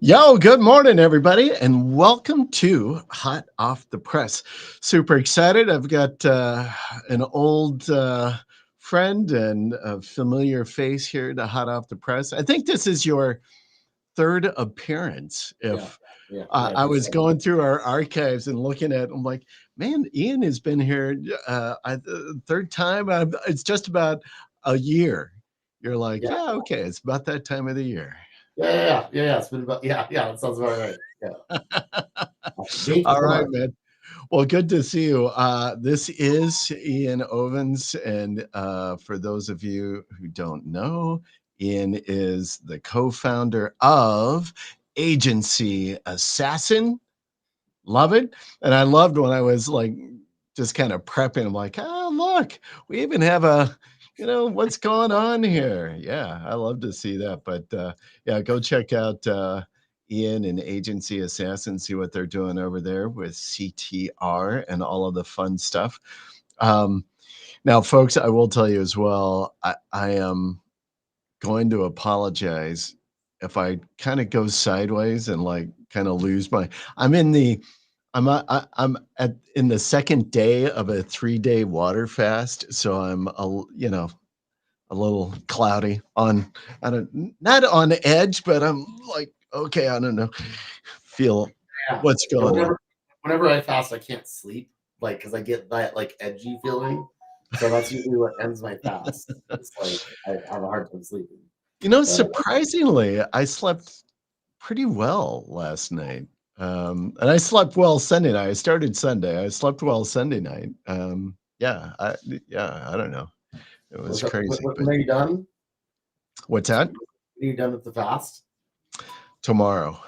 Yo, good morning, everybody, and welcome to Hot Off the Press. Super excited. I've got an old friend and a familiar face here to Hot Off the Press. I think this is your third appearance. Yeah, If yeah, I I think was so. going through our archives and looking at, I'm like, man, Eean has been here third time. It's just about a year. You're like, Yeah, yeah, okay, it's about that time of the year. yeah. It's been about that sounds about right. Yeah. Thank you All so right, much. man. Well, good to see you. This is Eean Ovens. And for those of you who don't know, Eean is the co founder of Agency Assassin. Love it. And I loved when I was like just kind of prepping. I'm like, oh, look, we even have what's going on here? Yeah, I love to see that. But yeah, go check out Eean and Agency Assassin, see what they're doing over there with CTR and all of the fun stuff. Um, Now, folks, I will tell you as well, I am going to apologize if I kind of go sideways and like kind of lose my. I'm in the I'm at in the second day of a 3-day water fast, so I'm a little cloudy on. I don't not on edge, but I'm like, okay, I don't know, feel Yeah. what's Yeah, going on. whenever I fast, I can't sleep, like, because I get that, like, edgy feeling. So that's usually what ends my fast. It's like I have a hard time sleeping. But Surprisingly, I slept pretty well last night. And I slept well Sunday night. I started Sunday. I slept well Sunday night. Yeah, I don't know. It was so crazy, but when are you done? what's that? When are you done with the fast? Tomorrow.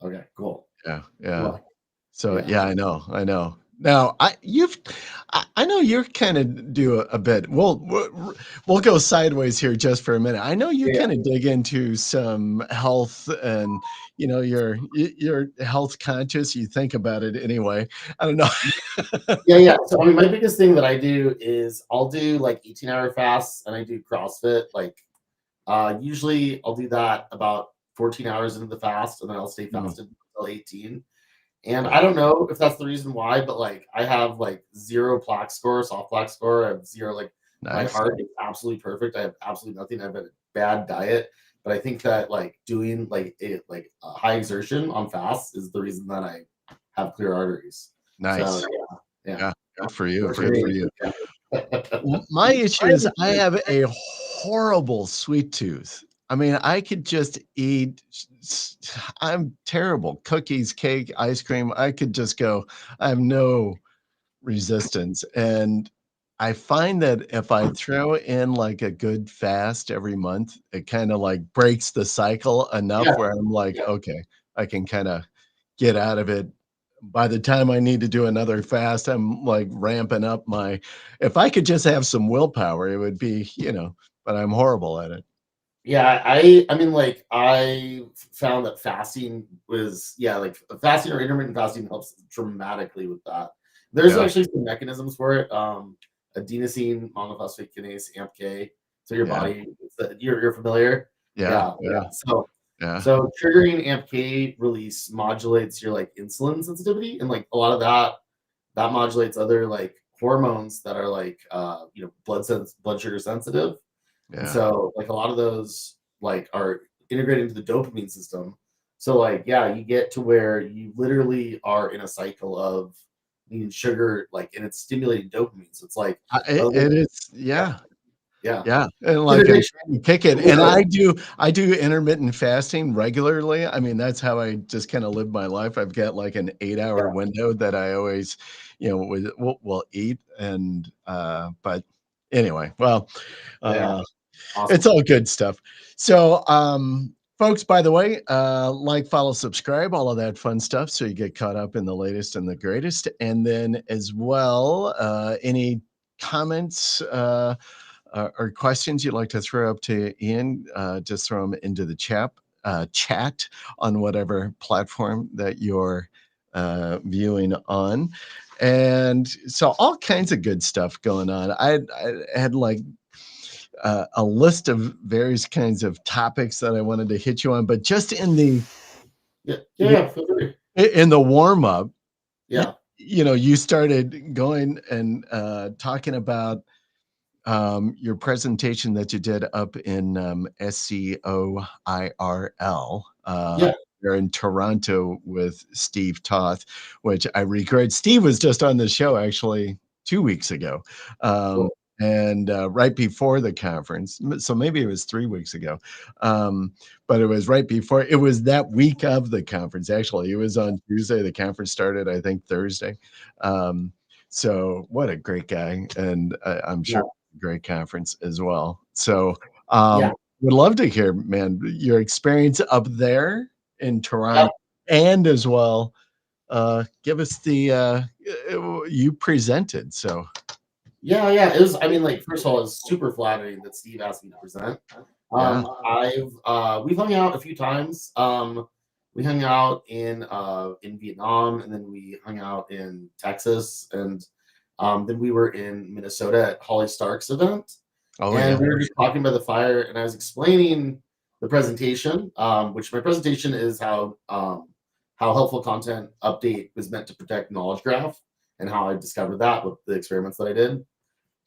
Okay, cool. Yeah, Good yeah. luck. So Yeah. yeah, I know, I know. Now I know you're kind of do a bit. We'll go sideways here just for a minute. I know you Yeah. kind of dig into some health, and you're health conscious. You think about it anyway. I don't know. Yeah. So I mean, my biggest thing that I do is I'll do like 18-hour fasts, and I do CrossFit. Like, usually I'll do that about 14 hours into the fast, and then I'll stay Mm, fasted until 18. And I yeah, don't know if that's the reason why, but like I have like zero plaque score, soft plaque score. I have zero, like my nice. heart is absolutely perfect. I have absolutely nothing. I have a bad diet. But I think that like doing like high exertion on fast is the reason that I have clear arteries. So Nice. yeah. Yeah, good for you. Works for Good for me. you. Yeah. My issue is I have a horrible sweet tooth. I mean, I could just eat. I'm terrible. Cookies, cake, ice cream. I could just go. I have no resistance. And I find that if I throw in like a good fast every month, it kind of like breaks the cycle enough Yeah. where I'm like, Yeah. okay, I can kind of get out of it. By the time I need to do another fast, I'm like ramping up my. If I could just have some willpower, it would be, but I'm horrible at it. Yeah, I mean, like, I found that fasting was like, fasting or intermittent fasting helps dramatically with that. There's Yeah, actually some mechanisms for it, adenosine monophosphate kinase, AMPK, so your yeah, body you're familiar? yeah, Yeah, yeah, so yeah. triggering AMPK release modulates your, like, insulin sensitivity, and, like, a lot of that modulates other, like, hormones that are, like, blood sugar sensitive. And Yeah. so, like, a lot of those, like, are integrated into the dopamine system. So, like, yeah, you get to where you literally are in a cycle of needing sugar, like, and it's stimulating dopamine. So it's like, It, a it little, is, yeah, yeah. yeah. Yeah, and It's an like I'm addiction. trying to kick it, and Yeah, I do intermittent fasting regularly. I mean, that's how I just kinda live my life. I've got like an 8-hour window that I always, will eat and, but anyway, well, yeah, uh, it's awesome. all good stuff. So, folks, by the way, like, follow, subscribe, all of that fun stuff so you get caught up in the latest and the greatest, and then as well, any comments, or questions you'd like to throw up to Eean, just throw them into the chat on whatever platform that you're viewing on. And so all kinds of good stuff going on. I had like a list of various kinds of topics that I wanted to hit you on, but just in the Yeah. Feel free. In the warm up, Yeah. you started going and talking about your presentation that you did up in SEOIRL. Yeah. You're in Toronto with Steve Toth, which I regret. Steve was just on the show actually 2 weeks ago. Um, Cool. and right before the conference, so maybe it was 3 weeks ago, but it was right before. It was that week of the conference. Actually, it was on Tuesday. The conference started, I think, Thursday. So what a great guy, and I'm Yeah. sure great conference as well. So Yeah. would love to hear, man, your experience up there in Yeah. Toronto, and as well, give us the you presented. So Yeah. It was, I mean, like, first of all, it's super flattering that Steve asked me to present. yeah. We've hung out a few times. We hung out in Vietnam, and then we hung out in Texas, and then we were in Minnesota at Holly Stark's event, Oh and yeah. we were just talking by the fire, and I was explaining the presentation, which my presentation is how helpful content update was meant to protect knowledge graph, and how I discovered that with the experiments that I did.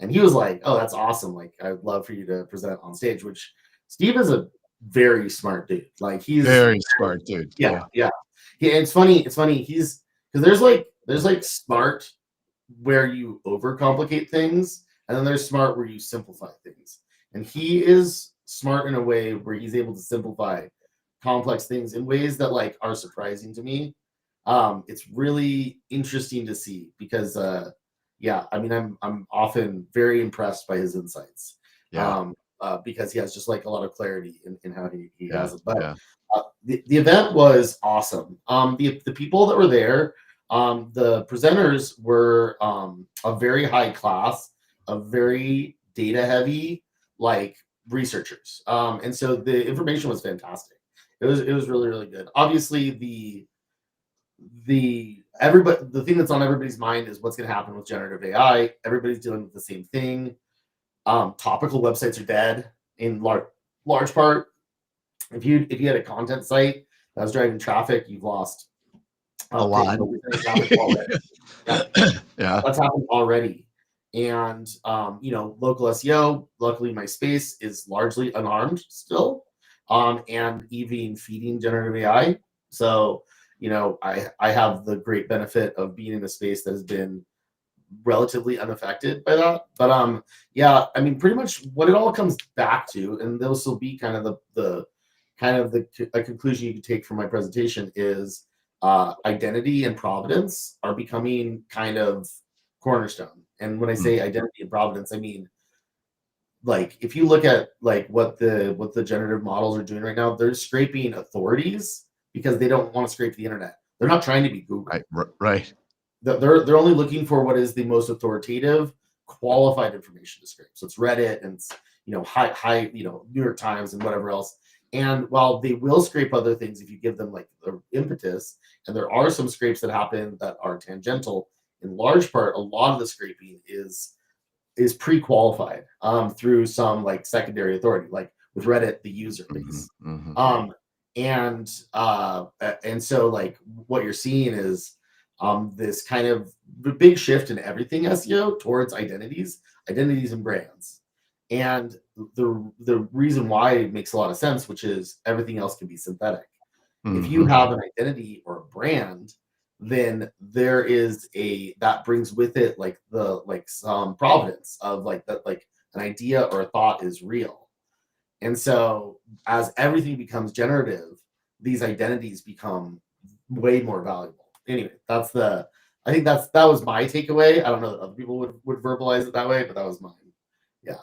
And he was like, "Oh, that's awesome! Like, I'd love for you to present on stage." Which Steve is a very smart dude. Like, he's Very smart dude. yeah, Yeah. yeah. Yeah, it's funny. It's funny. He's because there's like smart where you overcomplicate things, and then there's smart where you simplify things. And he is smart in a way where he's able to simplify complex things in ways that like are surprising to me. It's really interesting to see because yeah, I mean, I'm often very impressed by his insights. Yeah. Because he has just like a lot of clarity in how he Yeah. has it. But Yeah. the event was awesome. The people that were there, the presenters were a very high class, a very data heavy, like researchers. And so the information was fantastic. It was really really good. Obviously, the thing that's on everybody's mind is what's going to happen with generative AI. Everybody's dealing with the same thing. Topical websites are dead in large part. If you had a content site that was driving traffic, you've lost A lot. organic traffic already. Yeah, Yeah. that's happened already. And local SEO. Luckily, my space is largely unarmed still, and even feeding generative AI. So I have the great benefit of being in a space that has been relatively unaffected by that. But yeah, I mean, pretty much what it all comes back to, and this will be kind of a conclusion you can take from my presentation is identity and providence are becoming kind of cornerstone. And when I Mm. say identity and providence, I mean like if you look at like what the generative models are doing right now, they're scraping authorities because they don't want to scrape the internet. They're not trying to be Google. Right. They're only looking for what is the most authoritative, qualified information to scrape. So it's Reddit and high New York Times and whatever else. And while they will scrape other things if you give them like the impetus, and there are some scrapes that happen that are tangential, in large part, a lot of the scraping is pre-qualified through some like secondary authority, like with Reddit, the user Mhm, base. mhm. Um, and so like what you're seeing is this kind of big shift in everything SEO towards identities and brands. And the reason why it makes a lot of sense, which is everything else can be synthetic. If you Mhm. have an identity or a brand, then there is that brings with it like some providence of like that, like an idea or a thought is real. And so as everything becomes generative, these identities become way more valuable. Anyway, I think that was my takeaway. I don't know that other people would verbalize it that way, but that was mine. Yeah.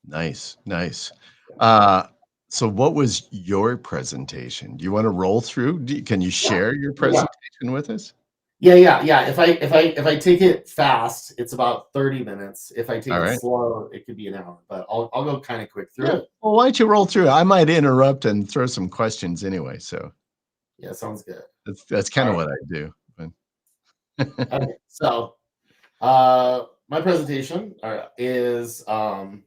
Nice, nice. Yeah. Uh, so what was your presentation? Do you wanna roll through? Can you Yeah. share your Yeah. presentation with us? Yeah. If I take it fast, it's about 30 minutes. If I take it Alright. slow, it could be an hour. But I'll go kind of quick through Yeah. it. Well, why don't you roll through? I might interrupt and throw some questions anyway, so Yeah, sounds good. that's All kinda right. what I do, but Okay. So my presentation is how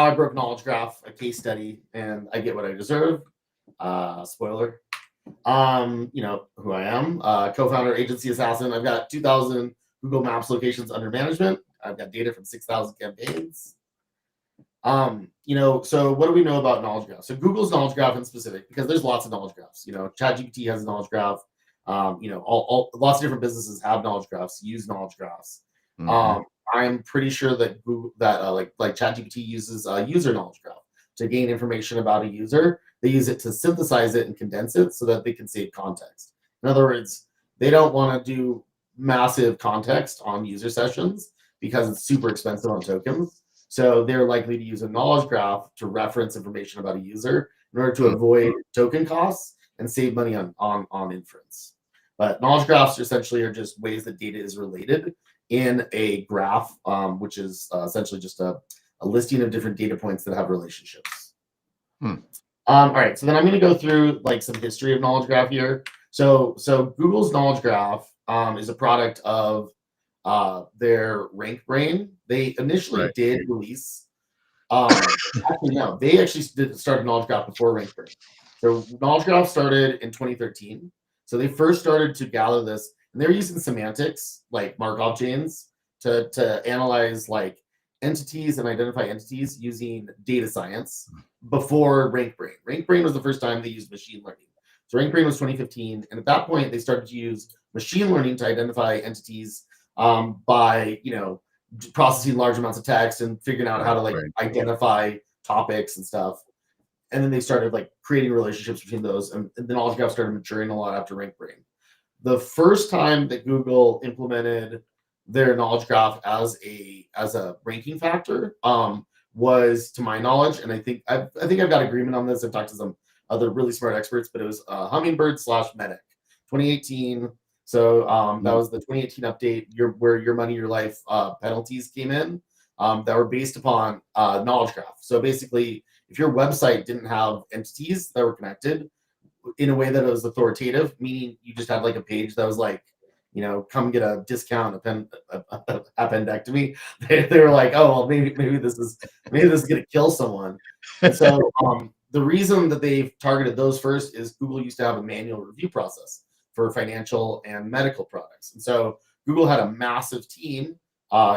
I broke knowledge graph, a case study, and I get what I deserve. Spoiler. You know who I am, co-founder, agency assassin. I've got 2,000 Google Maps locations under management. I've got data from 6,000 campaigns. You know, so what do we know about knowledge graph? So Google's knowledge graph in specific, because there's lots of knowledge graphs. You know, ChatGPT has a knowledge graph. You know, lots of different businesses have knowledge graphs, use knowledge graphs. Mhm. I'm pretty sure that Google, that like ChatGPT uses a user knowledge graph to gain information about a user. They use it to synthesize it and condense it so that they can save context. In other words, they don't want to do massive context on user sessions because it's super expensive on tokens. So they're likely to use a knowledge graph to reference information about a user in order to Mm. avoid token costs and save money on inference. But knowledge graphs essentially are just ways that data is related in a graph, which is essentially just a listing of different data points that have relationships. Hmm. All right, so then I'm going to go through like some history of knowledge graph here. So Google's knowledge graph is a product of their rank brain. They initially Right. did release. Actually, no, they actually did start knowledge graph before rank brain. So knowledge graph started in 2013. So they first started to gather this, and they're using semantics like Markov chains to analyze like entities and identify entities using data science before rank brain. Rank brain was the first time they used machine learning. So rank brain was 2015, and at that point they started to use machine learning to identify entities by processing large amounts of text and figuring out how to like Right. identify topics and stuff. And then they started like creating relationships between those, and then knowledge graph started maturing a lot after rank brain. The first time that Google implemented their knowledge graph as a ranking factor was, to my knowledge, and I think I've got agreement on this. I've talked to some other really smart experts, but it was Hummingbird / Medic, 2018. So that Mm. was the 2018 update, where your money, your life penalties came in that were based upon knowledge graph. So basically, if your website didn't have entities that were connected in a way that it was authoritative, meaning you just had like a page that was like, come get a discount appendectomy. They were like, oh well, maybe this is gonna kill someone. And so the reason that they've targeted those first is Google used to have a manual review process for financial and medical products. And so Google had a massive team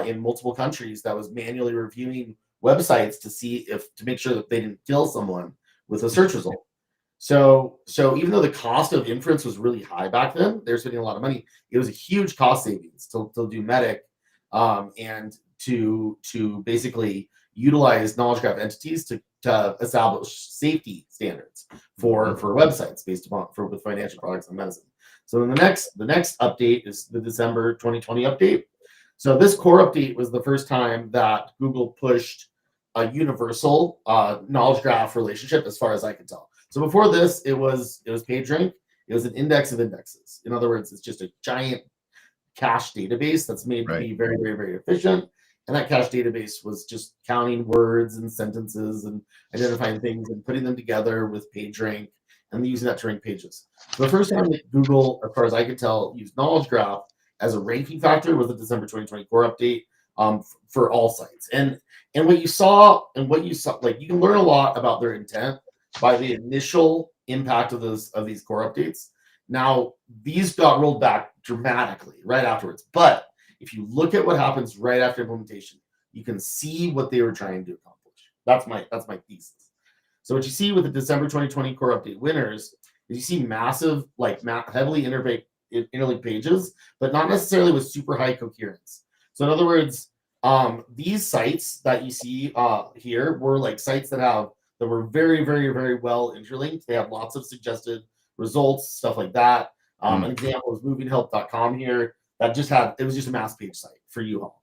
in multiple countries that was manually reviewing websites to make sure that they didn't kill someone with a search result. So even though the cost of inference was really high back then, they're spending a lot of money. It was a huge cost savings to do Medic and to basically utilize knowledge graph entities to establish safety standards for websites based upon with financial products and medicine. So then the next update is the December 2020 update. So this core update was the first time that Google pushed a universal knowledge graph relationship, as far as I can tell. So before this, it was PageRank. It was an index of indexes. In other words, it's just a giant cache database that's made to Right. be very, very, very efficient. And that cache database was just counting words and sentences and identifying things and putting them together with PageRank and using that to rank pages. So the first time that Google, as far as I could tell, used knowledge graph as a ranking factor was the December 2020 core update for all sites. And what you saw, like you can learn a lot about their intent by the initial impact of these core updates. Now, these got rolled back dramatically right afterwards. But if you look at what happens right after implementation, you can see what they were trying to accomplish. That's my thesis. So what you see with the December 2020 core update winners is you see massive, like heavily interlinked pages, but not necessarily with super high coherence. So in other words, these sites that you see here were like sites that were very, very, very well interlinked. They have lots of suggested results, stuff like that. An example is movinghelp.com here. It was just a mass page site for U-Haul,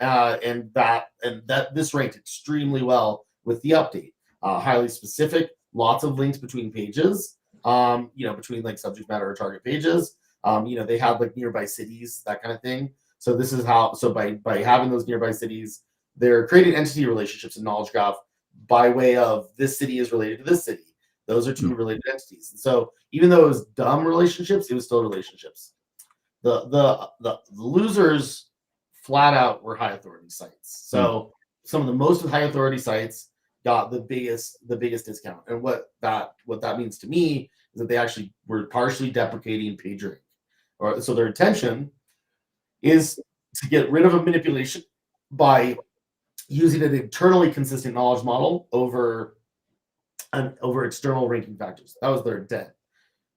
and that this ranked extremely well with the update. Highly specific, lots of links between pages, between like subject matter or target pages. They had like nearby cities, that kind of thing. So this is how, so by having those nearby cities, they're creating entity relationships in knowledge graph by way of this city is related to this city. Those are two related entities. And so even though it was dumb relationships, it was still relationships. The losers flat out were high authority sites. So some of the most high authority sites got the biggest discount. And what that means to me is that they actually were partially deprecating PageRank, or so their intention is to get rid of a manipulation by using an internally consistent knowledge model over external ranking factors. That was their intent.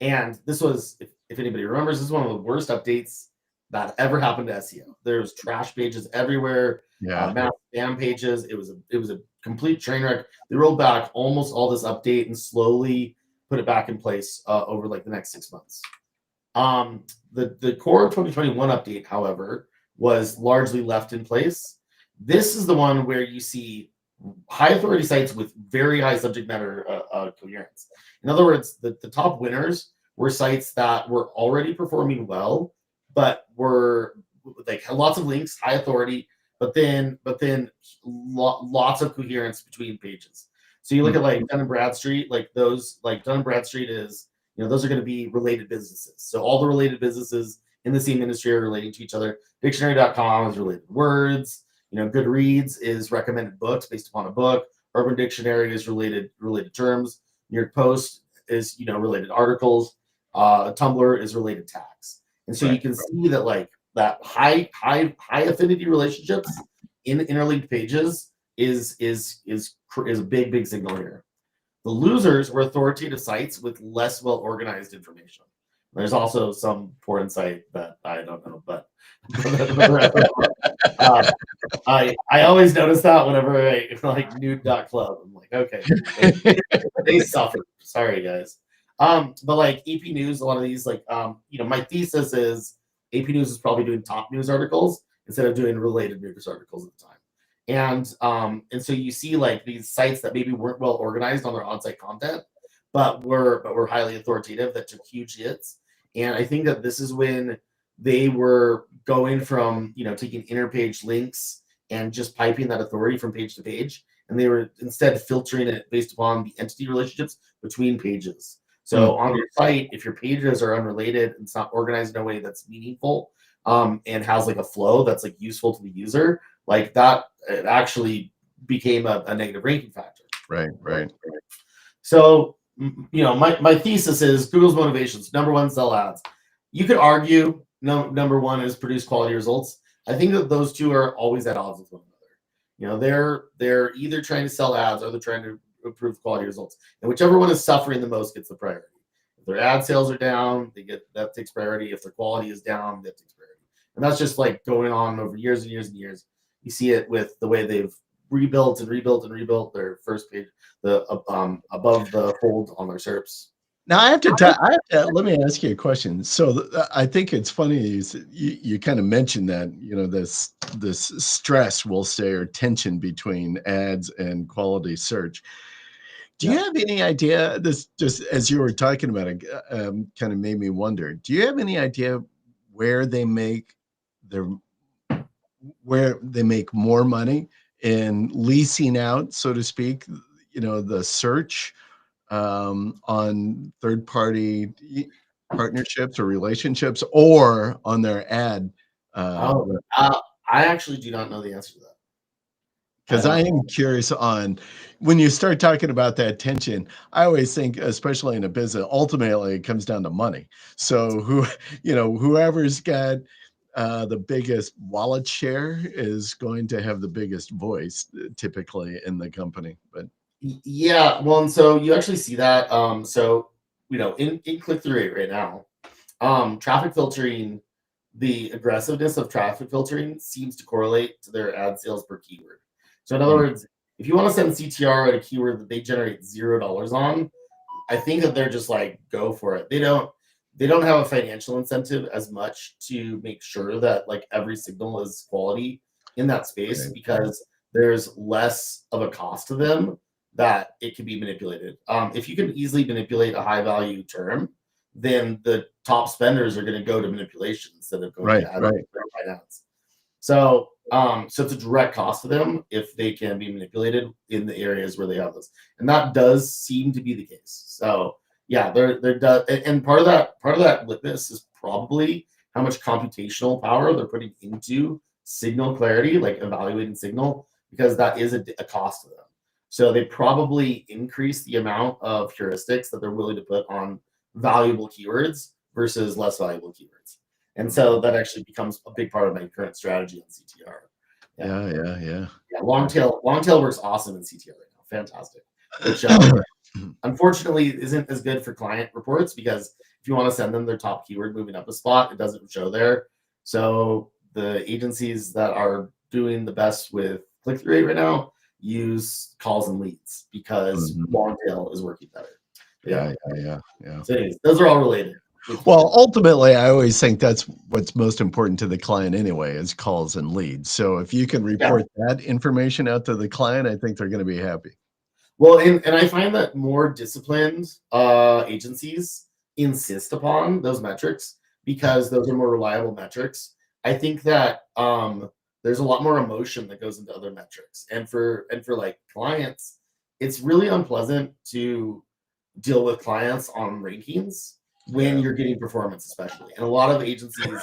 And this was, if anybody remembers, this is one of the worst updates that ever happened to SEO. There's trash pages everywhere, mass spam pages. It was a complete train wreck. They rolled back almost all this update and slowly put it back in place over like the next 6 months. The core 2021 update, however, was largely left in place. This is the one where you see high authority sites with very high subject matter coherence. In other words, the top winners were sites that were already performing well, but were like lots of links, high authority, but then lots of coherence between pages. So you look at like Dun & Bradstreet, like those, like Dun & Bradstreet is, those are going to be related businesses. So all the related businesses in the same industry are relating to each other. Dictionary.com is related words. Goodreads is recommended books based upon a book. Urban Dictionary is related terms. New York Post is related articles. Tumblr is related tags. And so you can see that like that high affinity relationships in interlinked pages is a big signal here. The losers were authoritative sites with less well organized information. There's also some poor insight that I don't know, but I always notice that whenever I like nude.club. I'm like, okay, they suffer. Sorry, guys. But like AP News, a lot of these, like, my thesis is AP News is probably doing top news articles instead of doing related news articles at the time. And so you see like these sites that maybe weren't well organized on their on-site content, but were highly authoritative that took huge hits. And I think that this is when they were going from taking interpage links and just piping that authority from page to page, and they were instead filtering it based upon the entity relationships between pages. So on your site, if your pages are unrelated and it's not organized in a way that's meaningful, and has like a flow that's like useful to the user, like that, it actually became a negative ranking factor. Right. So my thesis is Google's motivations: number one, sell ads. You could argue number one is produce quality results. I think that those two are always at odds with one another. They're either trying to sell ads or they're trying to improve quality results, and whichever one is suffering the most gets the priority. If their ad sales are down, that takes priority. If their quality is down, that takes priority. And that's just like going on over years and years and years. You see it with the way they've rebuilt their first page, the above the fold on their SERPs. Now I have to let me ask you a question. So I think it's funny you kind of mentioned that this stress, we'll say, or tension between ads and quality search. Do you have any idea? This, just as you were talking about it, kind of made me wonder. Do you have any idea where they make more money in leasing out, so to speak, the search on third-party partnerships or relationships, or on their ad? I actually do not know the answer to that. Because I am curious on when you start talking about that tension. I always think, especially in a business, ultimately it comes down to money. So whoever's got the biggest wallet share is going to have the biggest voice, typically, in the company. But yeah, well, and so you actually see that. In click-through rate right now, traffic filtering, the aggressiveness of traffic filtering seems to correlate to their ad sales per keyword. So in other words, if you want to send CTR at a keyword that they generate $0 on, I think that they're just like, go for it. They don't have a financial incentive as much to make sure that like every signal is quality in that space, because there's less of a cost to them that it can be manipulated. If you can easily manipulate a high value term, then the top spenders are going to go to manipulation instead of going to ads. So it's a direct cost to them if they can be manipulated in the areas where they have those, and that does seem to be the case. So yeah, there does, and part of that litmus is probably how much computational power they're putting into signal clarity, like evaluating signal, because that is a cost to them. So they probably increase the amount of heuristics that they're willing to put on valuable keywords versus less valuable keywords. And so that actually becomes a big part of my current strategy on CTR. Yeah. Long tail works awesome in CTR right now. Fantastic. Which unfortunately isn't as good for client reports, because if you want to send them their top keyword moving up a spot, it doesn't show there. So the agencies that are doing the best with click-through rate right now use calls and leads, because long tail is working better. Yeah. So anyways, those are all related. Well, ultimately, I always think that's what's most important to the client anyway, is calls and leads. So if you can report that information out to the client, I think they're going to be happy. Well, and I find that more disciplined agencies insist upon those metrics, because those are more reliable metrics. I think that there's a lot more emotion that goes into other metrics, and for like clients, it's really unpleasant to deal with clients on rankings when you're getting performance, especially. And a lot of agencies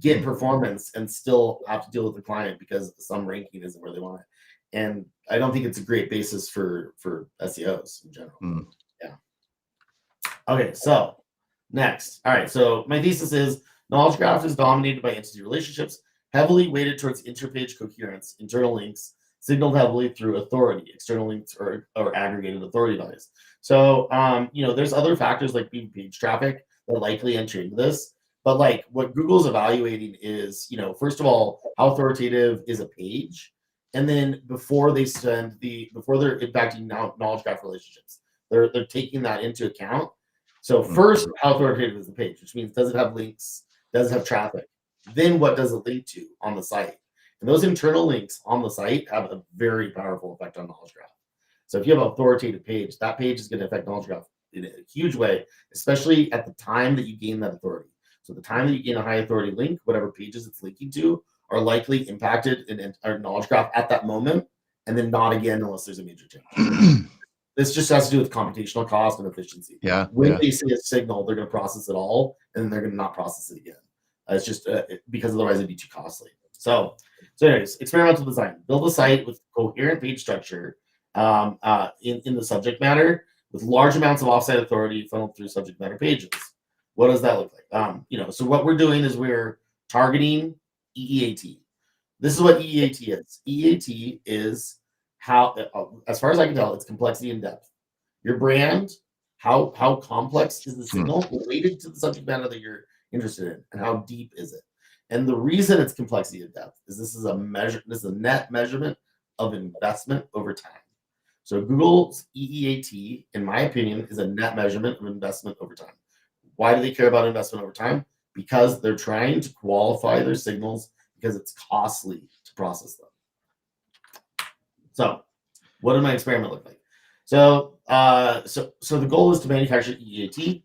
get performance and still have to deal with the client because some ranking isn't where they want it. And I don't think it's a great basis for SEOs in general. Okay, so next. All right, so my thesis is knowledge graph is dominated by entity relationships, heavily weighted towards interpage coherence, internal links, signaled heavily through authority, external links, or aggregated authority values. So, there's other factors like page traffic that likely enter into this. But like what Google's evaluating is, first of all, how authoritative is a page? And then before they're impacting knowledge graph relationships, they're taking that into account. So first, how authoritative is the page, which means does it have links? Does it have traffic? Then what does it link to on the site? And those internal links on the site have a very powerful effect on knowledge graph. So if you have an authoritative page, that page is going to affect knowledge graph in a huge way, especially at the time that you gain that authority. So the time that you gain a high authority link, whatever pages it's linking to are likely impacted in our knowledge graph at that moment, and then not again unless there's a major change. This just has to do with computational cost and efficiency. When they see a signal, they're going to process it all, and then they're going to not process it again. It's just because otherwise it'd be too costly. So anyways, experimental design. Build a site with coherent page structure in the subject matter with large amounts of offsite authority funneled through subject matter pages. What does that look like? So what we're doing is we're targeting EEAT. This is what EEAT is. EEAT is how, as far as I can tell, it's complexity and depth. Your brand, how complex is the signal related to the subject matter that you're interested in, and how deep is it? And the reason it's complexity and depth is this is a net measurement of investment over time. So Google's EEAT, in my opinion, is a net measurement of investment over time. Why do they care about investment over time? Because they're trying to qualify their signals because it's costly to process them. So what did my experiment look like? So the goal is to manufacture EEAT.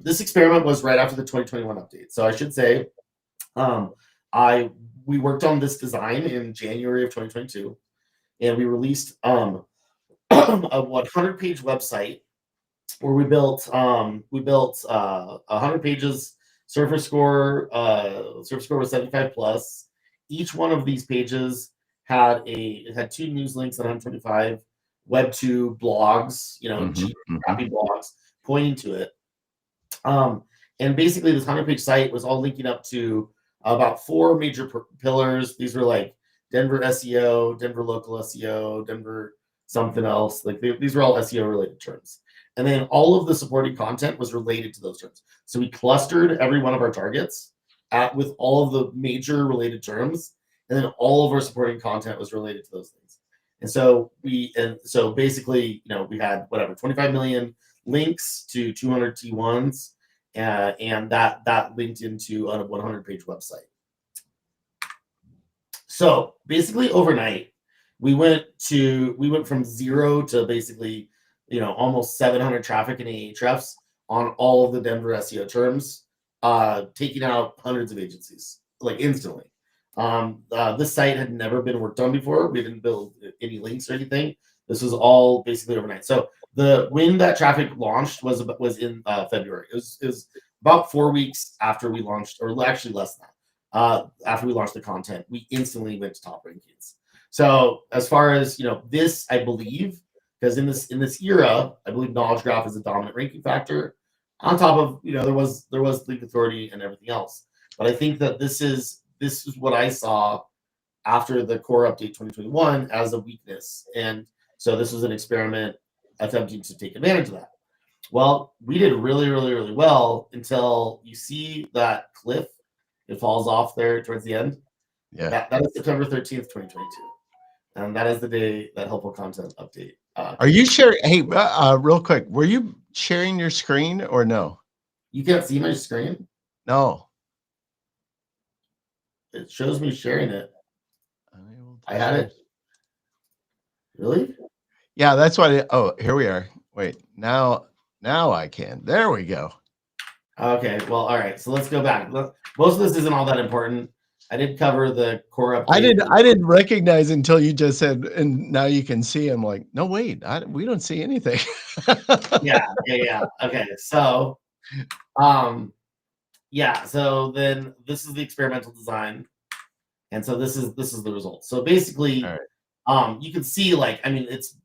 This experiment was right after the 2021 update. So I should say we worked on this design in January of 2022, and we released a 100-page website where we built 100 pages. Surface score was 75 plus. Each one of these pages had 2 news links and 125 Web 2 blogs, cheap, crappy blogs pointing to it. And basically, this 100-page site was all linking up to about 4 major pillars. These were like Denver SEO, Denver local SEO, Denver something else. Like these were all SEO related terms. And then all of the supporting content was related to those terms. So we clustered every one of our targets with all of the major related terms, and then all of our supporting content was related to those things. And so basically, we had 25 million links to 200 T1s, and that linked into a 100-page website. So basically, overnight, we went from 0 to basically, almost 700 traffic and Ahrefs on all of the Denver SEO terms, taking out hundreds of agencies like instantly. This site had never been worked on before. We didn't build any links or anything. This was all basically overnight. So when that traffic launched was in February. It was about 4 weeks after we launched, or actually less than that. After we launched the content, we instantly went to top rankings. So as far as this, I believe, because in this era, I believe knowledge graph is a dominant ranking factor. On top of there was link authority and everything else, but I think that this is what I saw after the core update 2021 as a weakness, and so this was an experiment attempting to take advantage of that. Well, we did really, really, really well until you see that cliff. It falls off there towards the end. Yeah. That is September 13th, 2022. And that is the day that helpful content update. Are you sharing? Hey, real quick, were you sharing your screen or no? You can't see my screen? No. It shows me sharing it. I had it. Really? Yeah, that's why. Oh, here we are. Wait, now I can. There we go. Okay, well, all right. So let's go back. Most of this isn't all that important. I did cover the core update. I didn't recognize until you just said, and now you can see. I'm like, no, wait, we don't see anything. Yeah. Okay, so, yeah. So then this is the experimental design, and so this is the result. So basically, you can see, like, I mean, it's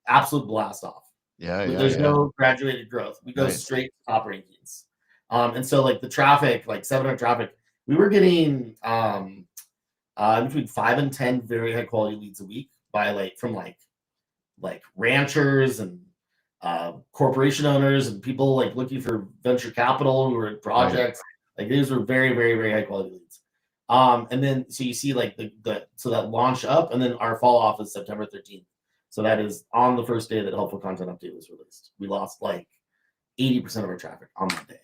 absolute blast off. Yeah. There's no graduated growth. We go straight to top rankings. And so like the traffic, like 700 traffic, we were getting between 5 and 10 very high quality leads a week from ranchers and corporation owners and people like looking for venture capital who were in projects. Like these were very, very, very high quality leads. And then so you see like so that launch up, and then our fall off is September 13th. So that is on the first day that helpful content update was released. We lost like 80% of our traffic on that day.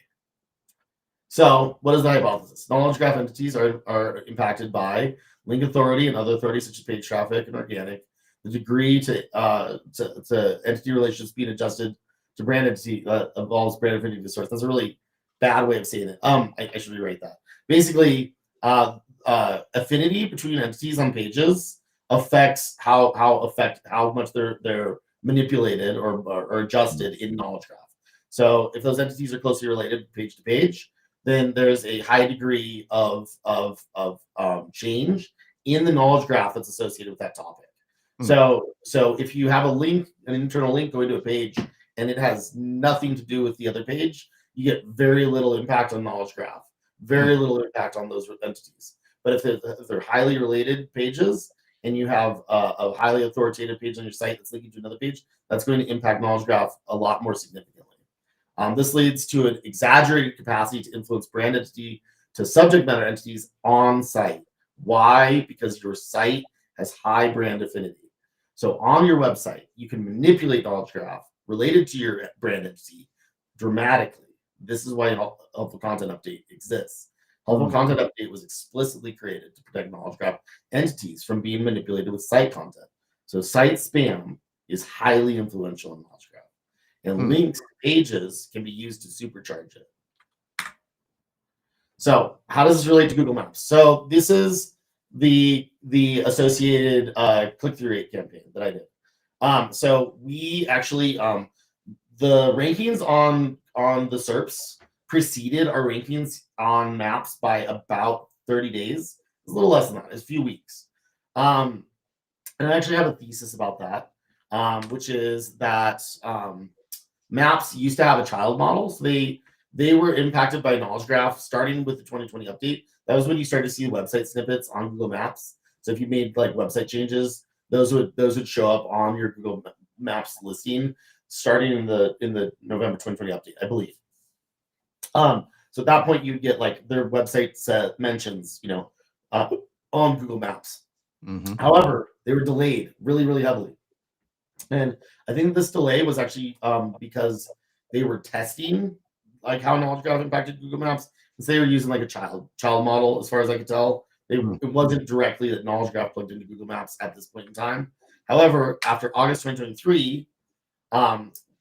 So what is the hypothesis? Knowledge graph entities are impacted by link authority and other authorities such as page traffic and organic. The degree to entity relationships being adjusted to brand entity involves brand affinity to source. That's a really bad way of saying it. I should rewrite that. Basically, affinity between entities on pages affects how much they're manipulated or adjusted in knowledge graph. So if those entities are closely related page to page, then there's a high degree of change in the knowledge graph that's associated with that topic. So if you have an internal link going to a page and it has nothing to do with the other page, you get very little impact on knowledge graph, very little impact on those entities. But if they're highly related pages and you have a highly authoritative page on your site that's linking to another page, that's going to impact knowledge graph a lot more significantly. This leads to an exaggerated capacity to influence brand entity to subject matter entities on site. Why? Because your site has high brand affinity. So on your website, you can manipulate knowledge graph related to your brand entity dramatically. This is why helpful content update exists. Helpful content update was explicitly created to protect knowledge graph entities from being manipulated with site content. So site spam is highly influential in knowledge graph, and links to pages can be used to supercharge it. So how does this relate to Google Maps? So this is the associated click-through rate campaign that I did. So we actually the rankings on the SERPs preceded our rankings on maps by about 30 days. It's a little less than that. It's a few weeks. And I actually have a thesis about that, which is that maps used to have a child model. So they were impacted by knowledge graph starting with the 2020 update. That was when you started to see website snippets on Google Maps. So if you made like website changes, those would show up on your Google Maps listing starting in the November 2020 update, I believe. So at that point, you get like their website mentions, on Google Maps. However, they were delayed really, really heavily. And I think this delay was actually because they were testing like how knowledge graph impacted Google Maps. Because they were using like a child model, as far as I could tell. It wasn't directly that knowledge graph plugged into Google Maps at this point in time. However, after August 2023,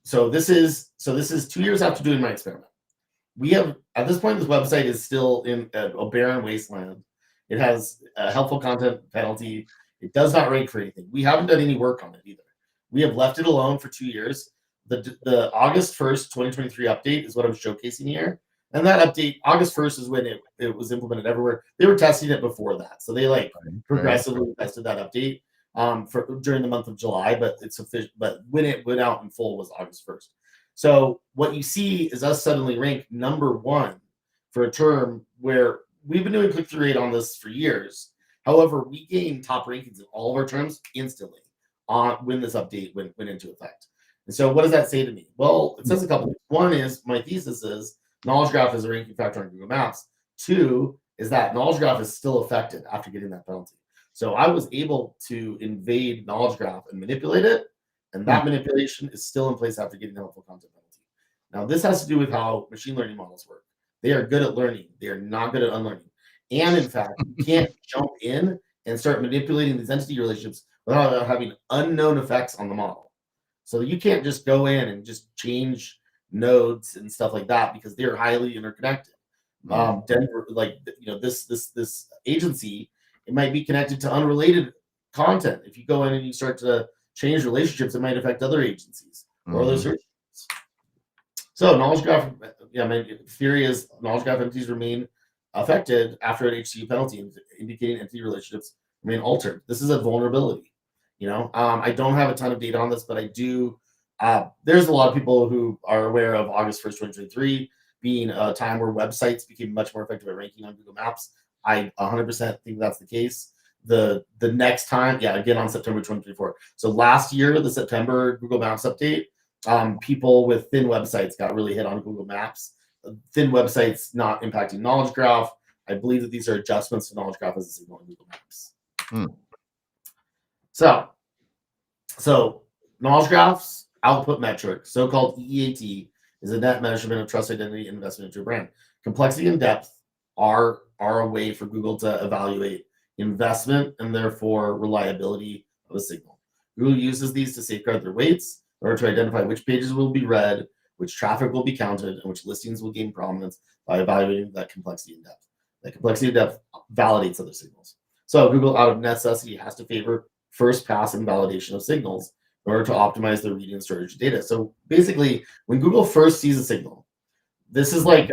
so this is 2 years after doing my experiment. We have, at this point, this website is still in a barren wasteland. It has a helpful content penalty. It does not rank for anything. We haven't done any work on it either. We have left it alone for 2 years. The August 1st, 2023 update is what I'm showcasing here. And that update, August 1st, is when it was implemented everywhere. They were testing it before that, so they like progressively tested that update for during the month of July, but it's official. But when it went out in full was August 1st. So what you see is us suddenly ranked number 1 for a term where we've been doing click-through rate on this for years. However, we gained top rankings in all of our terms instantly on when this update went into effect. And so what does that say to me? Well, it says a couple things. One is my thesis is knowledge graph is a ranking factor on Google Maps. 2 is that knowledge graph is still affected after getting that penalty. So I was able to invade knowledge graph and manipulate it, and that manipulation is still in place after getting the helpful content penalty. Now, this has to do with how machine learning models work. They are good at learning. They are not good at unlearning. And in fact, you can't jump in and start manipulating these entity relationships without having unknown effects on the model. So you can't just go in and just change nodes and stuff like that because they're highly interconnected. Denver, like this agency, it might be connected to unrelated content. If you go in and you start to change relationships, it might affect other agencies or other search. So knowledge graph, my theory is knowledge graph entities remain affected after an HCU penalty, indicating entity relationships remain altered. This is a vulnerability. I don't have a ton of data on this, but I do. There's a lot of people who are aware of August 1st, 2023 being a time where websites became much more effective at ranking on Google Maps. I 100% think that's the case. The next time, again on September 2024. So last year, the September Google Maps update, people with thin websites got really hit on Google Maps. Thin websites not impacting knowledge graph. I believe that these are adjustments to knowledge graph as a signal in Google Maps. So knowledge graphs output metric, so-called EAT, is a net measurement of trust, identity, and investment into a brand. Complexity and depth are a way for Google to evaluate investment and therefore reliability of a signal. Google uses these to safeguard their weights in order to identify which pages will be read, which traffic will be counted, and which listings will gain prominence by evaluating that complexity and depth. That complexity and depth validates other signals. So Google, out of necessity, has to favor first pass invalidation of signals in order to optimize the reading and storage of data. So basically, when Google first sees a signal, this is like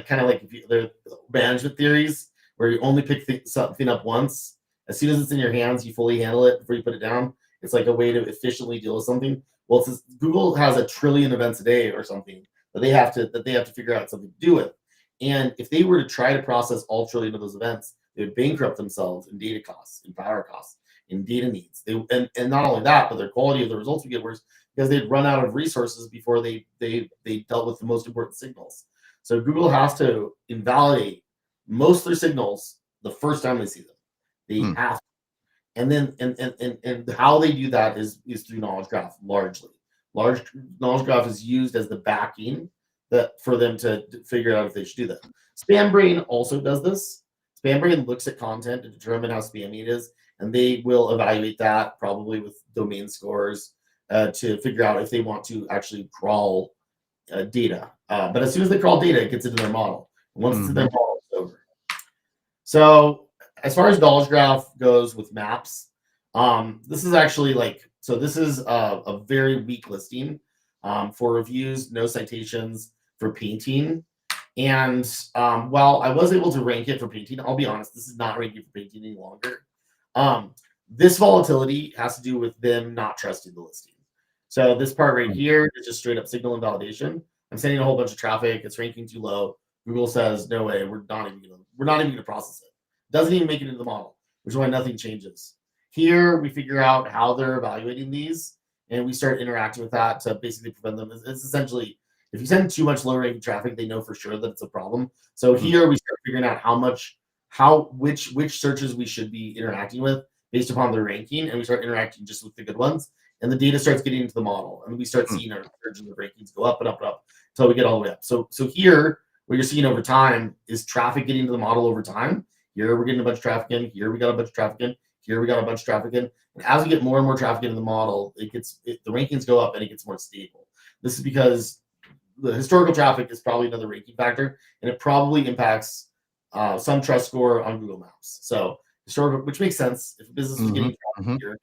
kind of like the management theories where you only pick something up once. As soon as it's in your hands, you fully handle it before you put it down. It's like a way to efficiently deal with something. Well, since Google has 1 trillion events a day or something that they have to figure out something to do with. And if they were to try to process all 1 trillion of those events, they would bankrupt themselves in data costs, in power costs, in data needs. And not only that, but their quality of the results would get worse because they'd run out of resources before they dealt with the most important signals. So Google has to invalidate most of their signals the first time they see them. They have to. And then and how they do that is through knowledge graph largely. Knowledge graph is used as the backing that for them to figure out if they should do that. Spam Brain also does this. Spam Brain looks at content to determine how spammy it is, and they will evaluate that probably with domain scores to figure out if they want to actually crawl data. But as soon as they crawl data, it gets into their model. And once it's in their model, it's over. So as far as knowledge graph goes with maps, this is actually this is a very weak listing for reviews, no citations for painting. And while I was able to rank it for painting, I'll be honest, this is not ranking for painting any longer. This volatility has to do with them not trusting the listing. So this part right here is just straight up signal invalidation. I'm sending a whole bunch of traffic. It's ranking too low. Google says, no way, we're not even gonna process it. Doesn't even make it into the model, which is why nothing changes. Here we figure out how they're evaluating these, and we start interacting with that to basically prevent them. It's essentially, if you send too much low ranking traffic, they know for sure that it's a problem. So here we start figuring out which searches we should be interacting with based upon their ranking, and we start interacting just with the good ones. And the data starts getting into the model, and we start seeing our surges of rankings go up and up and up until we get all the way up. So here, what you're seeing over time is traffic getting into the model over time. Here we're getting a bunch of traffic in. Here we got a bunch of traffic in. Here we got a bunch of traffic in. And as we get more and more traffic into the model, the rankings go up and it gets more stable. This is because the historical traffic is probably another ranking factor, and it probably impacts some trust score on Google Maps. So historical, which makes sense. If a business was getting traffic a year ago,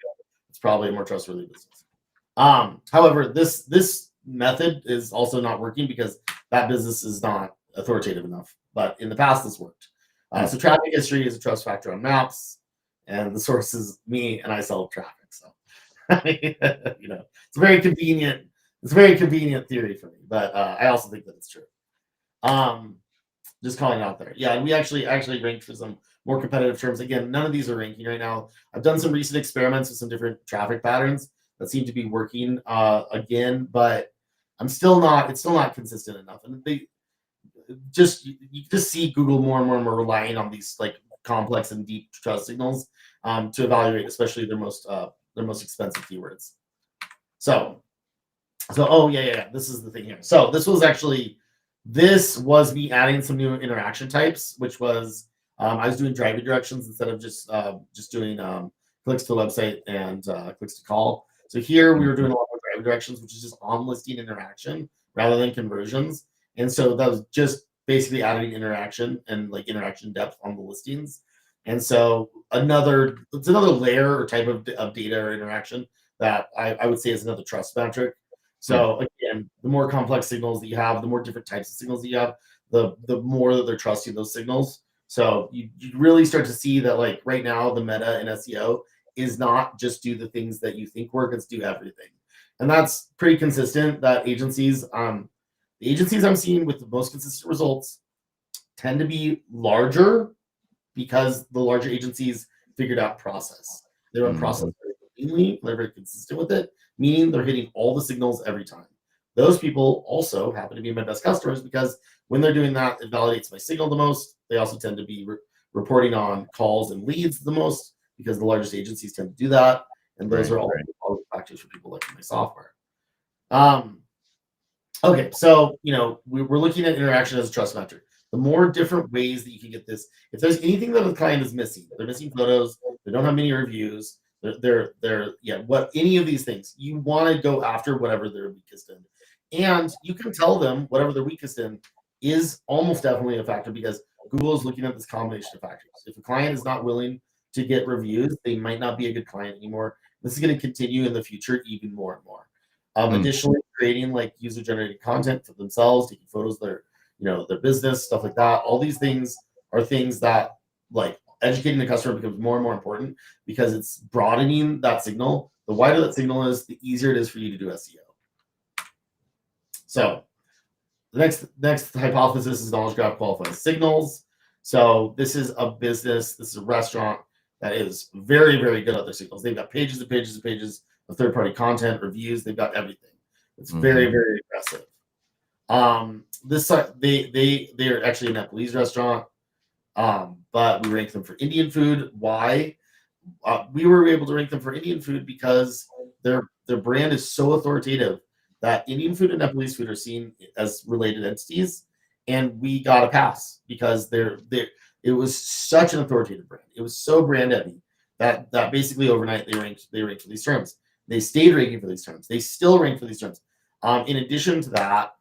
it's probably a more trustworthy business. However, this method is also not working because that business is not authoritative enough. But in the past, this worked. So traffic history is a trust factor on maps, and the source is me, and I sell traffic. So, it's a very convenient. It's a very convenient theory for me, but I also think that it's true. Just calling it out there. Yeah, and we actually ranked for some more competitive terms. Again, none of these are ranking right now. I've done some recent experiments with some different traffic patterns that seem to be working again, but it's still not consistent enough. And you just see Google more and more relying on these like complex and deep trust signals to evaluate, especially their most expensive keywords. So oh yeah, this is the thing here. So this was me adding some new interaction types, which was I was doing driving directions instead of just doing clicks to the website and clicks to call. So here we were doing a lot more driving directions, which is just on listing interaction rather than conversions. And so that was just basically adding interaction and like interaction depth on the listings. And so it's another layer or type of data or interaction that I would say is another trust metric. So again, the more complex signals that you have, the more different types of signals that you have, the more that they're trusting those signals. So you really start to see that like right now, the meta in SEO is not just do the things that you think work, it's do everything. And that's pretty consistent that the agencies I'm seeing with the most consistent results tend to be larger because the larger agencies figured out process. They run process very cleanly, they're very consistent with it, meaning they're hitting all the signals every time. Those people also happen to be my best customers because when they're doing that, it validates my signal the most. They also tend to be reporting on calls and leads the most because the largest agencies tend to do that. And those are all the factors for people liking my software. Okay, so we're looking at interaction as a trust metric. The more different ways that you can get this, if there's anything that the client is missing, they're missing photos, they don't have many reviews, they're any of these things, you want to go after whatever they're weakest in. And you can tell them whatever they're weakest in is almost definitely a factor because Google is looking at this combination of factors. If a client is not willing to get reviews, they might not be a good client anymore. This is going to continue in the future even more and more. Additionally, creating like user-generated content for themselves, taking photos of their business, stuff like that. All these things are things that like educating the customer becomes more and more important because it's broadening that signal. The wider that signal is, the easier it is for you to do SEO. So the next hypothesis is knowledge graph qualifies signals. So this is a business, this is a restaurant that is very, very good at their signals. They've got pages and pages and pages of third-party content, reviews. They've got everything. It's very, very aggressive. They're actually a Nepalese restaurant, but we rank them for Indian food. Why? We were able to rank them for Indian food because their brand is so authoritative that Indian food and Nepalese food are seen as related entities, and we got a pass because it was such an authoritative brand. It was so brand heavy that basically overnight they ranked for these terms. They stayed ranking for these terms. They still rank for these terms. In addition to that,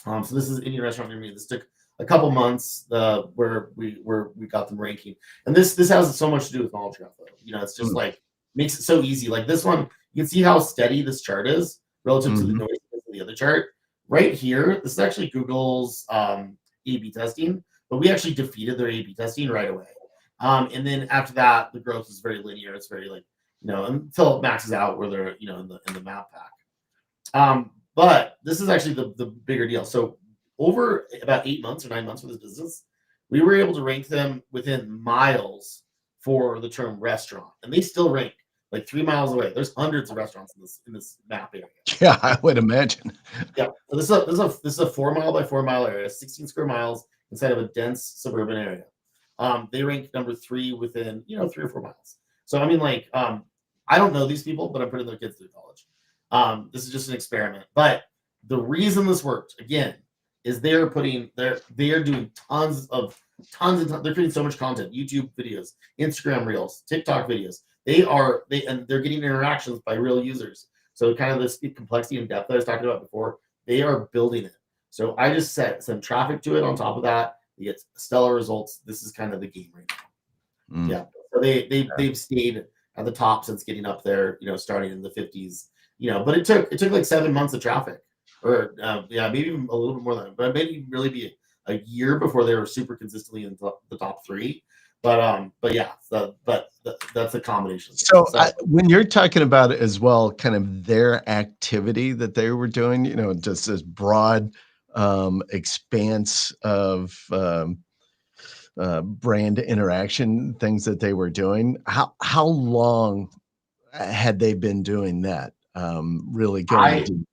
so this is Indian restaurant near me. This took a couple months where we got them ranking, and this has so much to do with knowledge graph though. It's just like makes it so easy. Like this one, you can see how steady this chart is relative to the noise of the other chart. Right here, this is actually Google's A/B testing, but we actually defeated their A/B testing right away. And then after that, the growth is very linear. It's very like until it maxes out where they're in the map pack. But this is actually the bigger deal. So over about 8 months or 9 months for this business, we were able to rank them within miles for the term restaurant, and they still rank like 3 miles away. There's hundreds of restaurants in this map area. Yeah, I would imagine. Yeah, so this is a 4 mile by 4 mile area, 16 square miles inside of a dense suburban area. They rank number 3 within 3 or 4 miles. So I mean, like, I don't know these people, but I'm putting their kids through college. This is just an experiment. But the reason this worked, again, is they're doing tons. They're creating so much content, YouTube videos, Instagram Reels, TikTok videos. They're getting interactions by real users. So kind of this complexity and depth that I was talking about before, they are building it. So I just send traffic to it on top of that. You get stellar results. This is kind of the game right now. Yeah. So they've stayed at the top since getting up there, starting in the 50s. But it took like 7 months of traffic. or yeah, maybe even a little bit more than that, but maybe really be a year before they were super consistently in the top three. But yeah, that's a combination of So things. So when you're talking about it as well, kind of their activity that they were doing, just this broad expanse of brand interaction, things that they were doing. How long had they been doing that? Really going I deep.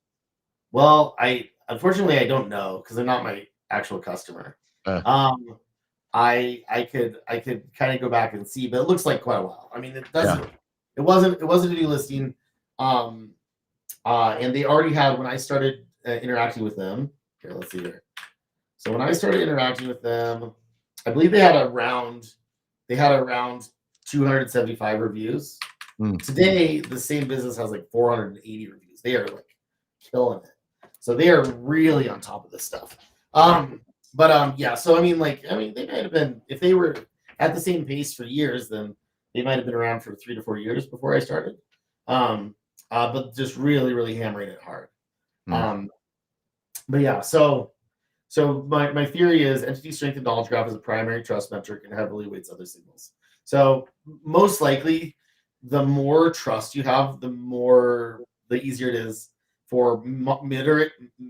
well, I unfortunately I don't know because they're not my actual customer. Uh, Um, I could kind of go back and see, but it looks like quite a while. I mean, yeah, it wasn't a new listing. Um, and they already had when I started interacting with them. Here, let's see here. So when I started interacting with them, I believe they had around 275 reviews. mm, Today, the same business has like 480 reviews. They are like killing it. So they are really on top of this stuff. Yeah. So they might have been if they were at the same pace for years, then they might have been around for 3 to 4 years before I started. But just really, really hammering it hard. mm, Um, but yeah, so my theory is entity strength and knowledge graph is a primary trust metric and heavily weights other signals. So most likely, the more trust you have, the easier it is for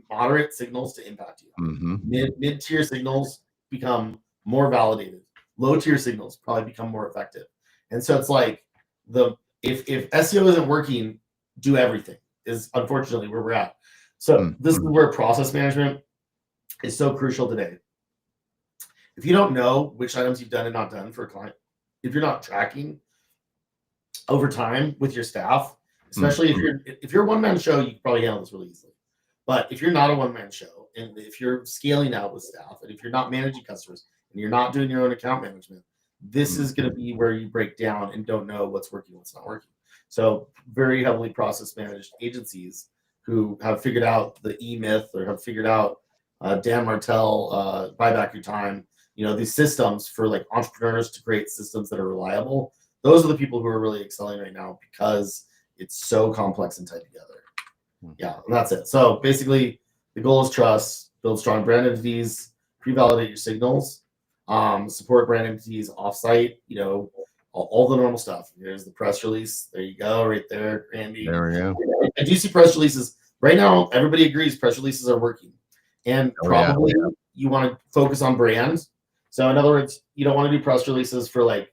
moderate signals to impact you. mhm, Mid tier signals become more validated. Low tier signals probably become more effective. And so it's like the if SEO isn't working, do everything is unfortunately where we're at. So mm, this is mm, where process management is so crucial today. If you don't know which items you've done and not done for a client, if you're not tracking over time with your staff, mm, especially if mm, you're a one-man show, you can probably handle this really easily. But if you're not a one-man show and if you're scaling out with staff and if you're not managing customers and you're not doing your own account management, this mm, is going to be where you break down and don't know what's working, what's not working. So very heavily process managed agencies who have figured out the E-myth or have figured out Dan Martell, buy back your time, these systems for like entrepreneurs to create systems that are reliable. Those are the people who are really excelling right now because it's so complex and tied together. mm. Yeah, and that's it. So basically, the goal is trust, build strong brand entities, pre-validate your signals, support brand entities offsite. All the normal stuff. Here's the press release. There you go, right there, Randy. There we go. I do see press releases right now. Everybody agrees press releases are working, and Oh yeah. probably you want to focus on brand. So in other words, you don't want to do press releases for like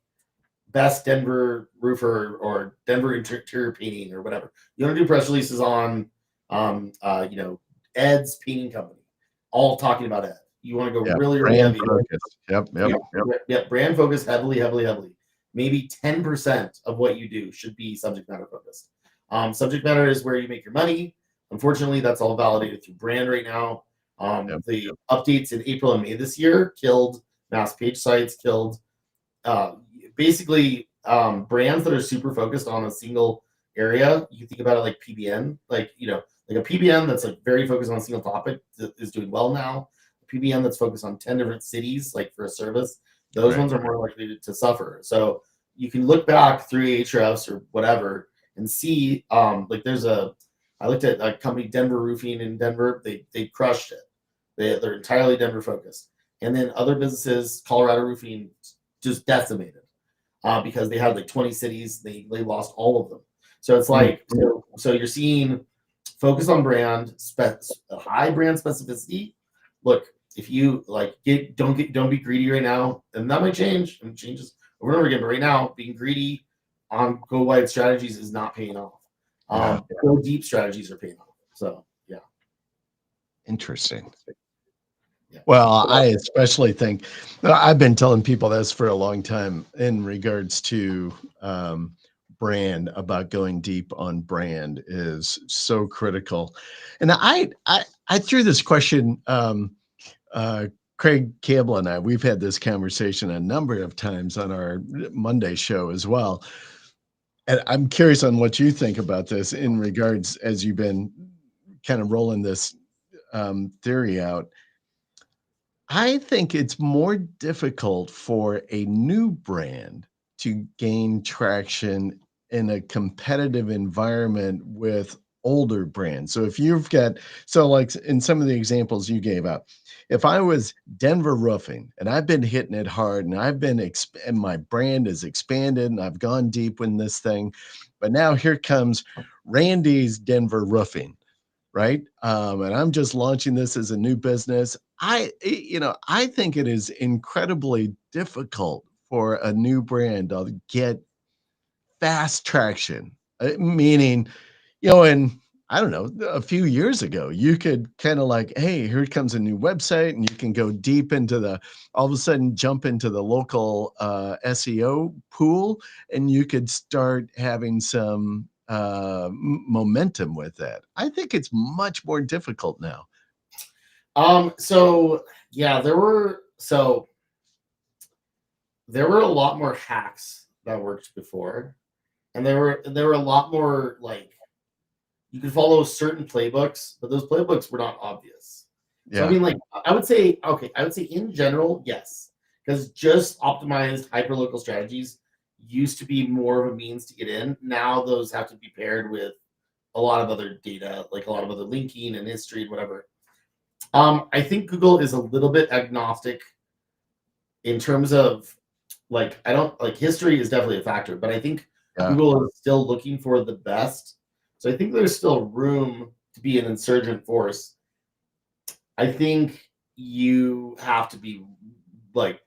best Denver roofer or Denver interior painting or whatever. You want to do press releases on, Ed's painting company, all talking about Ed. You want to go Yeah. really, really Brand heavy. focus. Yep. Yep. Yep. Yeah, brand focus heavily, heavily, heavily. Maybe 10% of what you do should be subject matter focused. Subject matter is where you make your money. Unfortunately, that's all validated through brand right now. Yep. The updates in April and May this year killed mass page sites, killed uh, basically brands that are super focused on a single area. You can think about it like PBN, like a PBN that's like very focused on a single topic is doing well now. A PBN that's focused on 10 different cities, like for a service, those Right. ones are more likely to suffer. So you can look back through Ahrefs or whatever and see I looked at a company, Denver Roofing in Denver. They crushed it. They're entirely Denver focused. And then other businesses, Colorado Roofing, just decimated because they had like 20 cities. They lost all of them. So it's Mm. like so you're seeing focus on brand, high brand specificity. Look, if you like don't be greedy right now, and that might change and changes over and over again. But right now, being greedy on go wide strategies is not paying off. Yeah. Go deep strategies are paying off. So yeah. Interesting. Yeah. Well, I especially think I've been telling people this for a long time in regards to brand, about going deep on brand is so critical. And I threw this question. Uh, Craig Campbell and I, we've had this conversation a number of times on our Monday show as well. And I'm curious on what you think about this in regards as you've been kind of rolling this theory out. I think it's more difficult for a new brand to gain traction in a competitive environment with older brand. So if you've got, so like in some of the examples you gave out, if I was Denver Roofing and I've been hitting it hard and I've been and my brand is expanded and I've gone deep in this thing, but now here comes Randy's Denver Roofing, right? And I'm just launching this as a new business. I think it is incredibly difficult for a new brand to get fast traction, meaning, and I don't know, a few years ago, you could kind of like, hey, here comes a new website, and you can go deep into all of a sudden jump into the local SEO pool, and you could start having some momentum with that. I think it's much more difficult now. So yeah, there were a lot more hacks that worked before, and there were a lot more, like, you could follow certain playbooks, but those playbooks were not obvious. So I Yeah. mean, like, I would say in general, yes, because just optimized hyperlocal strategies used to be more of a means to get in. Now those have to be paired with a lot of other data, like a lot of other linking and history and whatever. I think Google is a little bit agnostic in terms of, like, I don't like, history is definitely a factor, but I think Yeah. Google is still looking for the best. So I think there's still room to be an insurgent force. I think you have to be, like,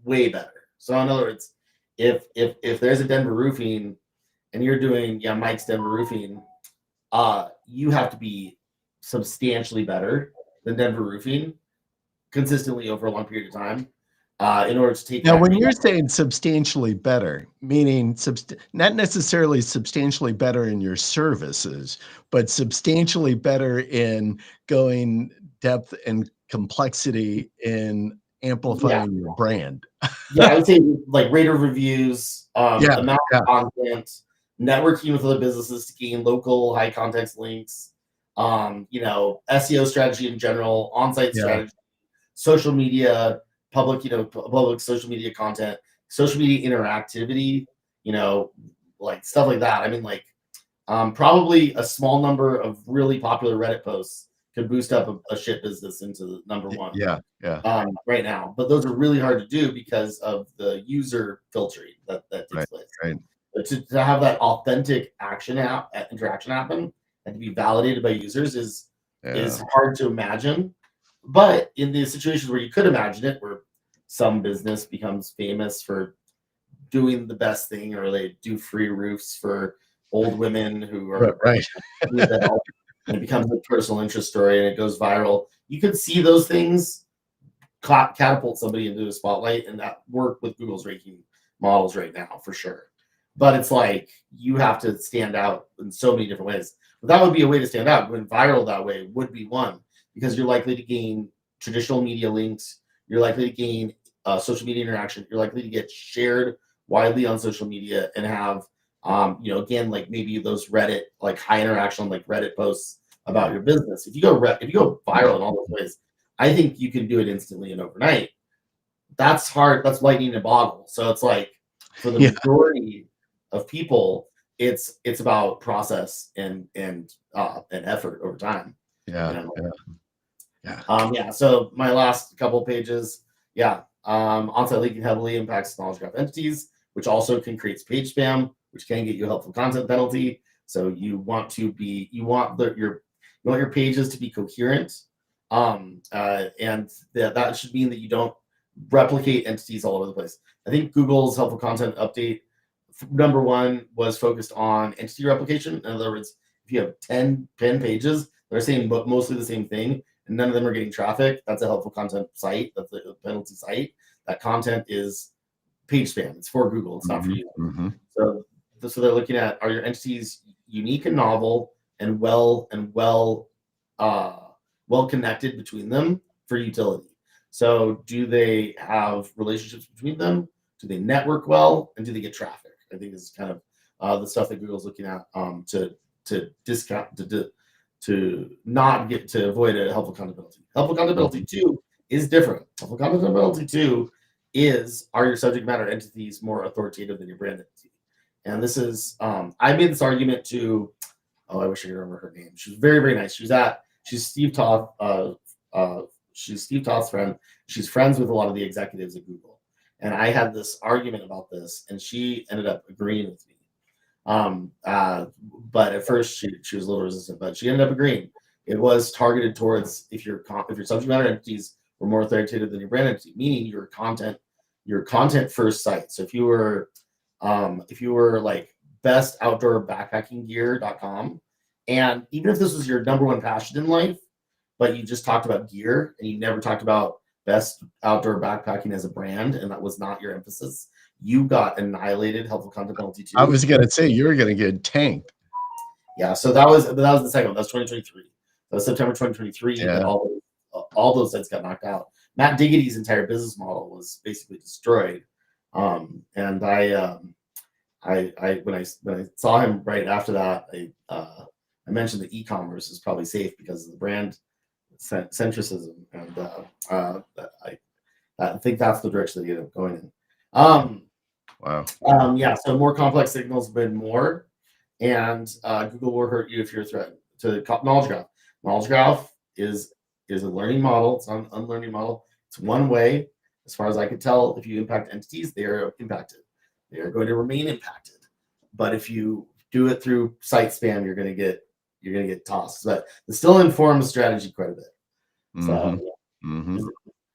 way better. So in other words, if there's a Denver Roofing and you're doing Mike's Denver Roofing, you have to be substantially better than Denver Roofing consistently over a long period of time in order to take Now, that when name. you're saying substantially better, meaning not necessarily substantially better in your services, but substantially better in going depth and complexity in Yeah, amplifying your brand. yeah, I would say, like, rate of reviews, Yeah, amount yeah, of content, networking with other businesses to gain local high context links, SEO strategy in general, on-site yeah. strategy, social media, public social media content, social media interactivity, like stuff like that. I mean, like, probably a small number of really popular Reddit posts could boost up a shit business into the number one Yeah, yeah. right now. But those are really hard to do because of the user filtering that takes Right, place. right. But to have that authentic interaction happen and to be validated by users Yeah, is hard to imagine. But in the situations where you could imagine it, where some business becomes famous for doing the best thing, or they do free roofs for old women who right, are right. and it becomes a personal interest story and it goes viral. You could see those things catapult somebody into the spotlight, and that work with Google's ranking models right now for sure. But it's like you have to stand out in so many different ways. But that would be a way to stand out. Going viral that way would be one, because you're likely to gain traditional media links. You're likely to gain social media interaction. You're likely to get shared widely on social media and have, again, like maybe those Reddit, like high interaction, like Reddit posts about your business. If you go viral in all those ways, I think you can do it instantly and overnight. That's hard. That's lightning in a bottle. So it's like, for the Yeah, majority of people, it's about process and effort over time. You yeah, know. yeah. Yeah. So my last couple of pages, yeah. On-site linking heavily impacts knowledge graph entities, which also can create page spam, which can get you a helpful content penalty. So you want your pages to be coherent, and that should mean that you don't replicate entities all over the place. I think Google's helpful content update number one was focused on entity replication. In other words, if you have 10 pages that are saying mostly the same thing and none of them are getting traffic, that's a helpful content site. That's a penalty site. That content is page spam. It's for Google. It's not for you. Mm-hmm. So they're looking at, are your entities unique and novel and well connected between them for utility. So do they have relationships between them? Do they network well? And do they get traffic? I think is kind of the stuff that Google's looking at to discount to not get to avoid a helpful content penalty. Helpful content penalty 2 is different. Helpful content penalty 2 is, are your subject matter entities more authoritative than your brand entity? And this is I made this argument to I wish I could remember her name. She was very, very nice. She's Steve Toth. She's Steve Toth's friend. She's friends with a lot of the executives at Google. And I had this argument about this, and she ended up agreeing with me. But at first she was a little resistant, but she ended up agreeing. It was targeted towards if your subject matter entities were more authoritative than your brand entity, meaning your content first site. So if you were like bestoutdoorbackpackinggear.com, and even if this was your number one passion in life, but you just talked about gear and you never talked about best outdoor backpacking as a brand, and that was not your emphasis, you got annihilated. Helpful content penalty too. I was gonna say you were gonna get tanked. Yeah, so that was the second one. That's 2023. That was September 2023 Yeah. that all those sites got knocked out. Matt Diggity's entire business model was basically destroyed. And when I saw him right after that, I mentioned that e-commerce is probably safe because of the brand centricism, and I think that's the direction they end up going in. Wow. Yeah, so more complex signals been more, and Google will hurt you if you're a threat to knowledge graph. Knowledge graph is a learning model. It's not an unlearning model. It's one way, as far as I can tell. If you impact entities, they are impacted. They are going to remain impacted. But if you do it through site spam, you're going to get tossed. But it still informs strategy quite a bit. So,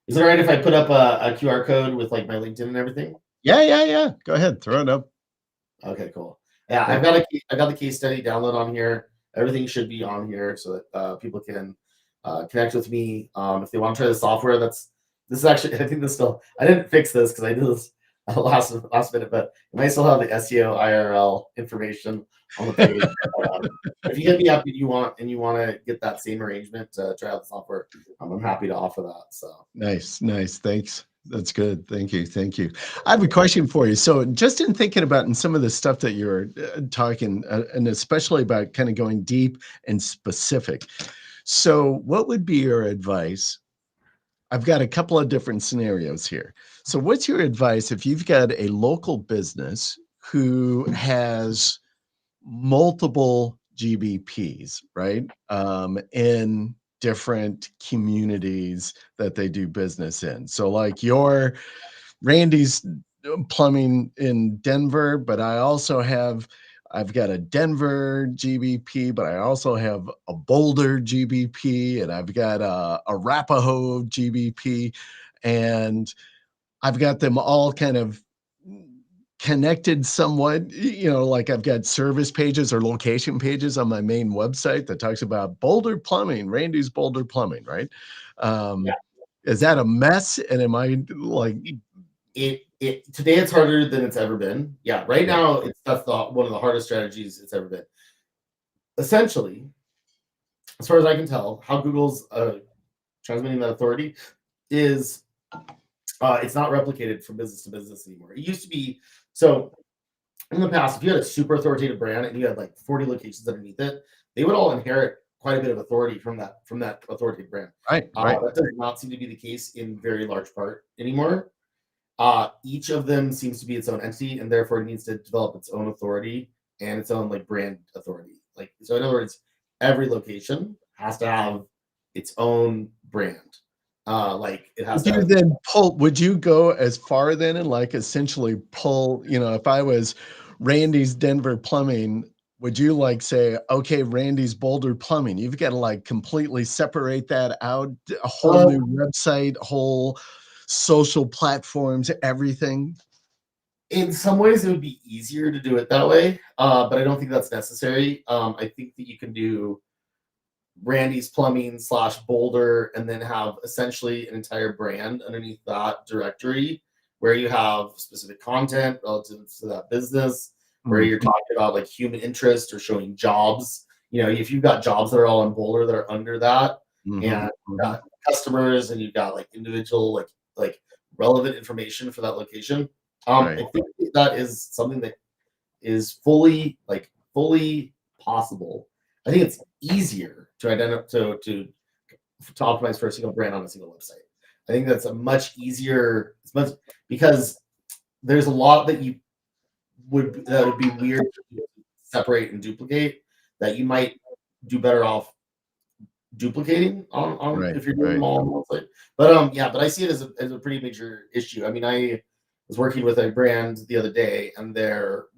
is it all right if I put up a QR code with like my LinkedIn and everything? Yeah. Go ahead, throw it up. Okay, cool. Yeah, I got the case study download on here. Everything should be on here so that people can connect with me if they want to try the software. This is actually, I think this still, I didn't fix this because I did this last minute, but it might still have the SEO IRL information on the page. If you hit me up and you want to get that same arrangement to try out the software, I'm happy to offer that. So nice. Thanks. That's good. Thank you. I have a question for you. So just in thinking about in some of the stuff that you're talking, and especially about kind of going deep and specific. So what would be your advice? I've got a couple of different scenarios here. So what's your advice if you've got a local business who has multiple GBPs, right? In different communities that they do business in. So like your Randy's plumbing in Denver, but I've got a Denver GBP, but I also have a Boulder GBP, and I've got a Arapahoe GBP, and I've got them all kind of connected somewhat, like I've got service pages or location pages on my main website that talks about Boulder Plumbing, Randy's Boulder Plumbing, right? yeah. Is that a mess? And am I like it today it's harder than it's ever been. Yeah, right now that's one of the hardest strategies it's ever been. Essentially, as far as I can tell, how Google's transmitting that authority is it's not replicated from business to business anymore. It used to be so in the past, if you had a super authoritative brand and you had like 40 locations underneath it, they would all inherit quite a bit of authority from that authoritative brand. right? That does not seem to be the case in very large part anymore. Each of them seems to be its own entity, and therefore it needs to develop its own authority and its own like brand authority. Like, so in other words, every location has to have its own brand. Like it has Would to you then pull, would you go as far then and like essentially pull, if I was Randy's Denver Plumbing, would you like say, okay, Randy's Boulder Plumbing, you've got to like completely separate that out, a whole new website, whole social platforms, everything? in some ways it would be easier to do it that way, but I don't think that's necessary. I think that you can do Randy's Plumbing / Boulder and then have essentially an entire brand underneath that directory where you have specific content relative to that business, where you're talking about like human interest or showing jobs. If you've got jobs that are all in Boulder that are under that, and you've got customers and you've got like individual like relevant information for that location. Right. I think that is something that is fully possible. I think it's easier to identify to optimize for a single brand on a single website. I think that's a much easier. It's much because there's a lot that would be weird to separate and duplicate that you might do better off duplicating on Right, if you're doing right. them all on one site. But yeah, but I see it as a pretty major issue. I mean, I was working with a brand the other day, and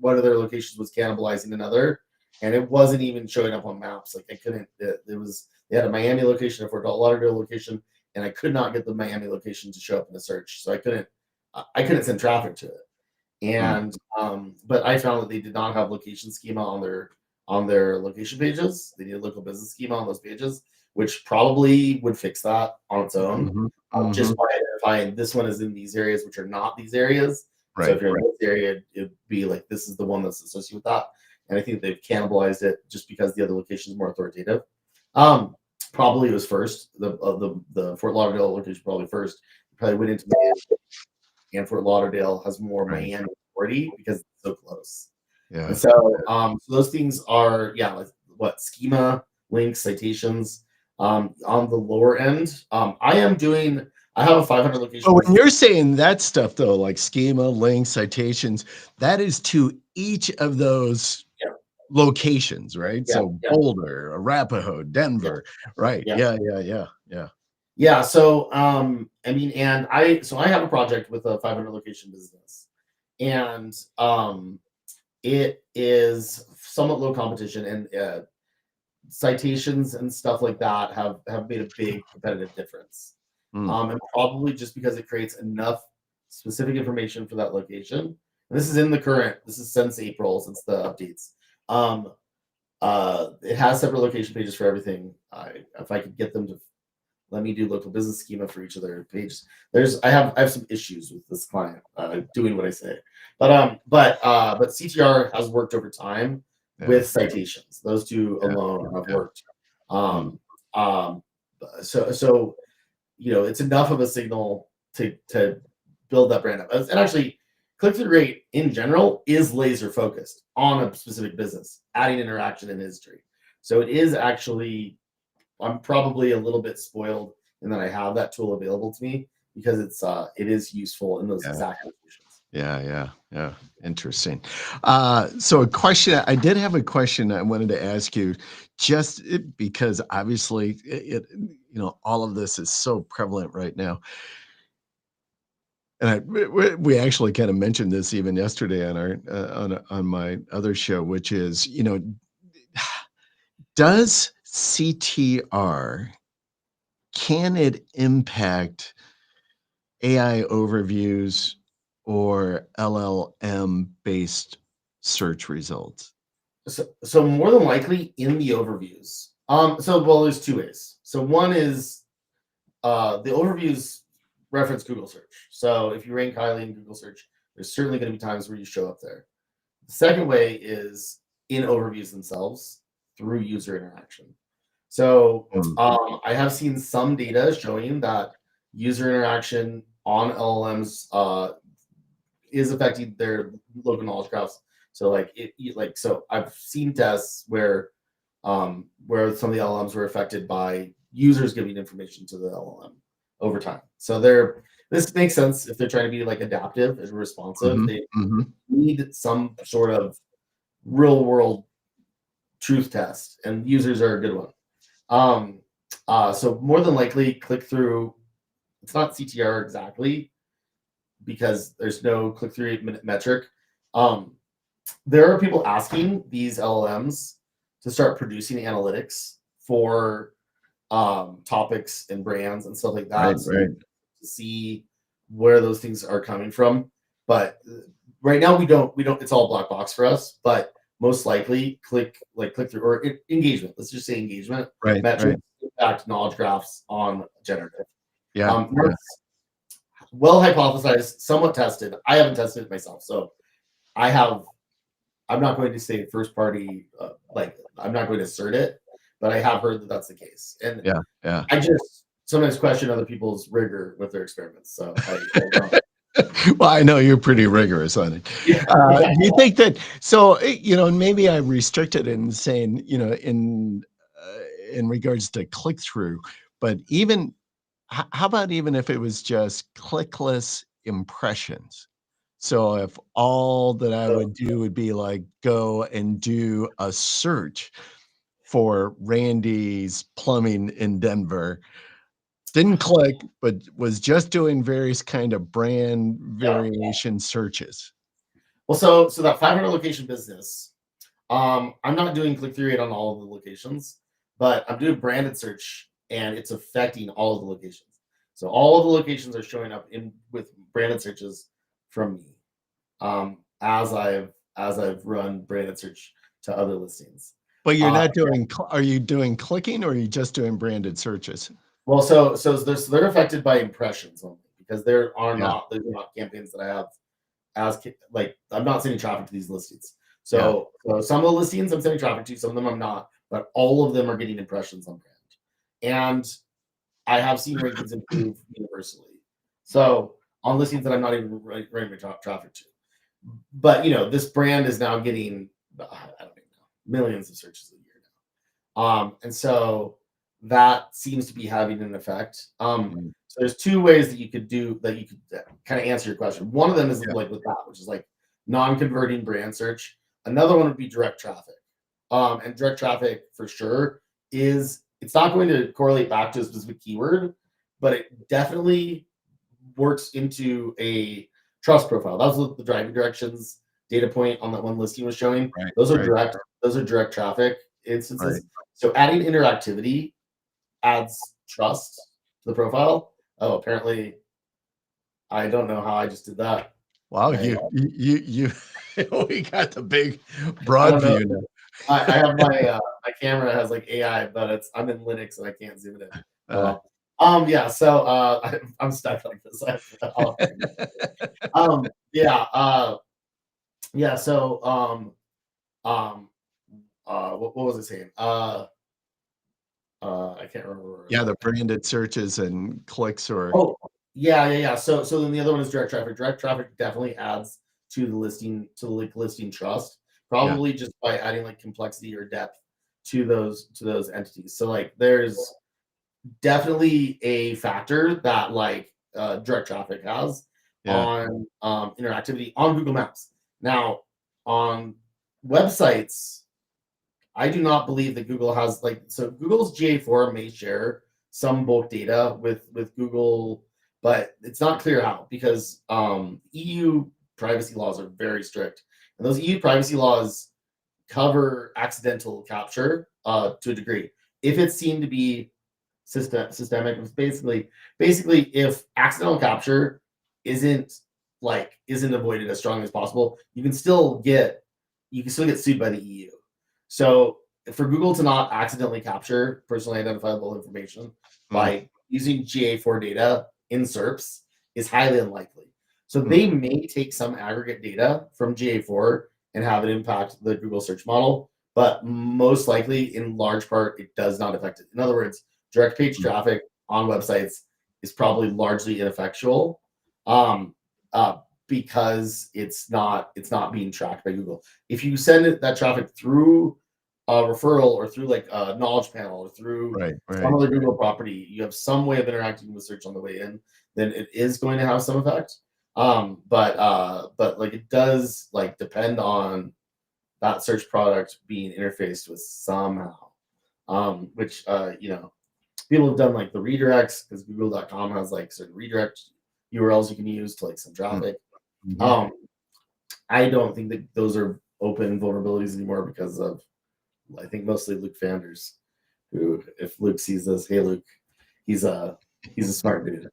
one of their locations was cannibalizing another, and it wasn't even showing up on maps. Like I couldn't. They had a Miami location, a Fort Lauderdale location, and I could not get the Miami location to show up in the search. So I couldn't send traffic to it. Mm. And but I found that they did not have location schema on their location pages. They need a local business schema on those pages, which probably would fix that on its own, Mhm, mhm. just by identifying this one is in these areas, which are not these areas. So Right, if you're in right. this area, it'd be like this is the one that's associated with that. And I think they've cannibalized it just because the other location is more authoritative. Um, Probably it was first. The Fort Lauderdale location probably first. Probably went into Miami, and Fort Lauderdale has more Right. Miami authority because it's so close. And Yeah. so, so those things are, yeah, like what schema, links, citations. On the lower end, I have a 500 location But when business. you're saying that stuff though, like schema, links, citations, that is to each of those Yeah, locations, right? yeah, So yeah, Boulder, Arapahoe, yeah, Denver, right? yeah, Yeah, yeah, yeah, yeah. yeah. So, I mean, I have a project with a 500 location business, and it is somewhat low competition, and citations and stuff like that have made a big competitive difference. Mm, And probably just because it creates enough specific information for that location. And this is in the current. This is since April, since the updates. Um, it has separate location pages for everything. If I could get them to let me do local business schema for each of their pages. I have some issues with this client doing what I say, but CTR has worked over time yeah, with citations. Those two yeah, alone have yeah. worked. Mm, Um, um, so it's enough of a signal to build that brand up. And actually, click through rate in general is laser focused on a specific business, adding interaction and history. So it is actually I'm probably a little bit spoiled in that I have that tool available to me because it is useful in those yeah, exact locations. yeah, yeah, yeah. Interesting. So a question, I did have a question I wanted to ask you, because obviously all of this is so prevalent right now. And we actually kind of mentioned this even yesterday on our on my other show, which is, does CTR, can it impact AI overviews or LLM based search results? So more than likely in the overviews. Well, there's two ways. So one is the overviews reference Google search. So if you rank highly in Google search, there's certainly going to be times where you show up there. The second way is in overviews themselves through user interaction. So Mm, I have seen some data showing that user interaction on LLMs is affecting their local knowledge graphs. So so I've seen tests where some of the LLMs were affected by users giving information to the LLM over time. So this makes sense if they're trying to be like adaptive and responsive. mhm, They mhm. need some sort of real world truth test, and users are a good one. Um, so more than likely, click through. It's not CTR exactly because there's no click through rate metric. Um, there are people asking these LLMs to start producing analytics for topics and brands and stuff like Right, that, so right. to see where those things are coming from. But right now we don't. It's all black box for us. But most likely, click through or engagement. Let's just say engagement Right, right. metrics impact knowledge graphs on generative. Yeah, yeah. That's well hypothesized, somewhat tested. I haven't tested it myself, so I have. I'm not going to say first party, I'm not going to assert it, but I have heard that that's the case, and Yeah, yeah. I just sometimes question other people's rigor with their experiments. So I don't. Well, I know you're pretty rigorous on it. Yeah, yeah, Do you think that and maybe I restricted it in saying, in regards to click through, but even how about even if it was just clickless impressions? So if all that I so, would do would be like go and do a search, for Randy's Plumbing in Denver. Didn't click, but was just doing various kind of brand Yeah. variation searches. Well, so that 500 location business, I'm not doing click-through rate on all of the locations, but I'm doing branded search and it's affecting all of the locations. So all of the locations are showing up in with branded searches from me. As I've run branded search to other listings. But you're Uh, not doing, are you doing clicking or are you just doing branded searches? well, so they're affected by impressions only because they're Yeah, not campaigns that I have like I'm not sending traffic to these listings. yeah. So some of the listings I'm sending traffic to, some of them I'm not, but all of them are getting impressions on brand. And I have seen rankings improve universally. So on listings that I'm not even running traffic to. But this brand is now getting I don't even know millions of searches a year now. And so that seems to be having an effect. Mm, So there's two ways that you could kind of answer your question. One of them is yeah, like with that, which is like non-converting brand search. Another one would be direct traffic. And direct traffic for sure it's not going to correlate back to a specific keyword, but it definitely works into a trust profile. That was what the driving directions data point on that one listing was showing. right, Those are right, direct traffic right. instances. So adding interactivity adds trust to the profile. Oh, apparently I don't know how I just did that. Wow, I we got the big I broad don't know. view now. I have my camera has like AI, but I'm in Linux and I can't zoom it in. Oh Uh, well. Yeah, so I'm stuck like this. I'll have to figure it out. Yeah, yeah, so um what was I saying? I can't remember where I was yeah, the going. branded searches and clicks or Oh, yeah. So then the other one is direct traffic. Direct traffic definitely adds to the listing, to the like listing trust, yeah, probably just by adding like complexity or depth to those entities. So like there's definitely a factor that like direct traffic has yeah, on interactivity on Google Maps. Now on websites, I do not believe that Google has so Google's GA4 may share some bulk data with Google, but it's not clear how because EU privacy laws are very strict, and those EU privacy laws cover accidental capture to a degree. If it's seen to be systemic, it's basically if accidental capture isn't isn't avoided as strongly as possible, you can still get sued by the EU. So for Google to not accidentally capture personally identifiable information mm, by using GA4 data in SERPs is highly unlikely. So mm, they may take some aggregate data from GA4 and have it impact the Google search model, but most likely, in large part, it does not affect it. In other words, direct page mm, traffic on websites is probably largely ineffectual. Um, uh, because it's not being tracked by Google. If you send that traffic through a referral or through like a knowledge panel or through right, some right. other Google property, you have some way of interacting with search on the way in, then it is going to have some effect. But like it does like depend on that search product being interfaced with somehow. Which people have done like the redirects because google.com has like certain redirect URLs you can use to like some Mm, traffic. mhm. Um, I don't think that those are open vulnerabilities anymore because of I think mostly Luke Fanders, who if Luke sees this, hey Luke, he's a smart dude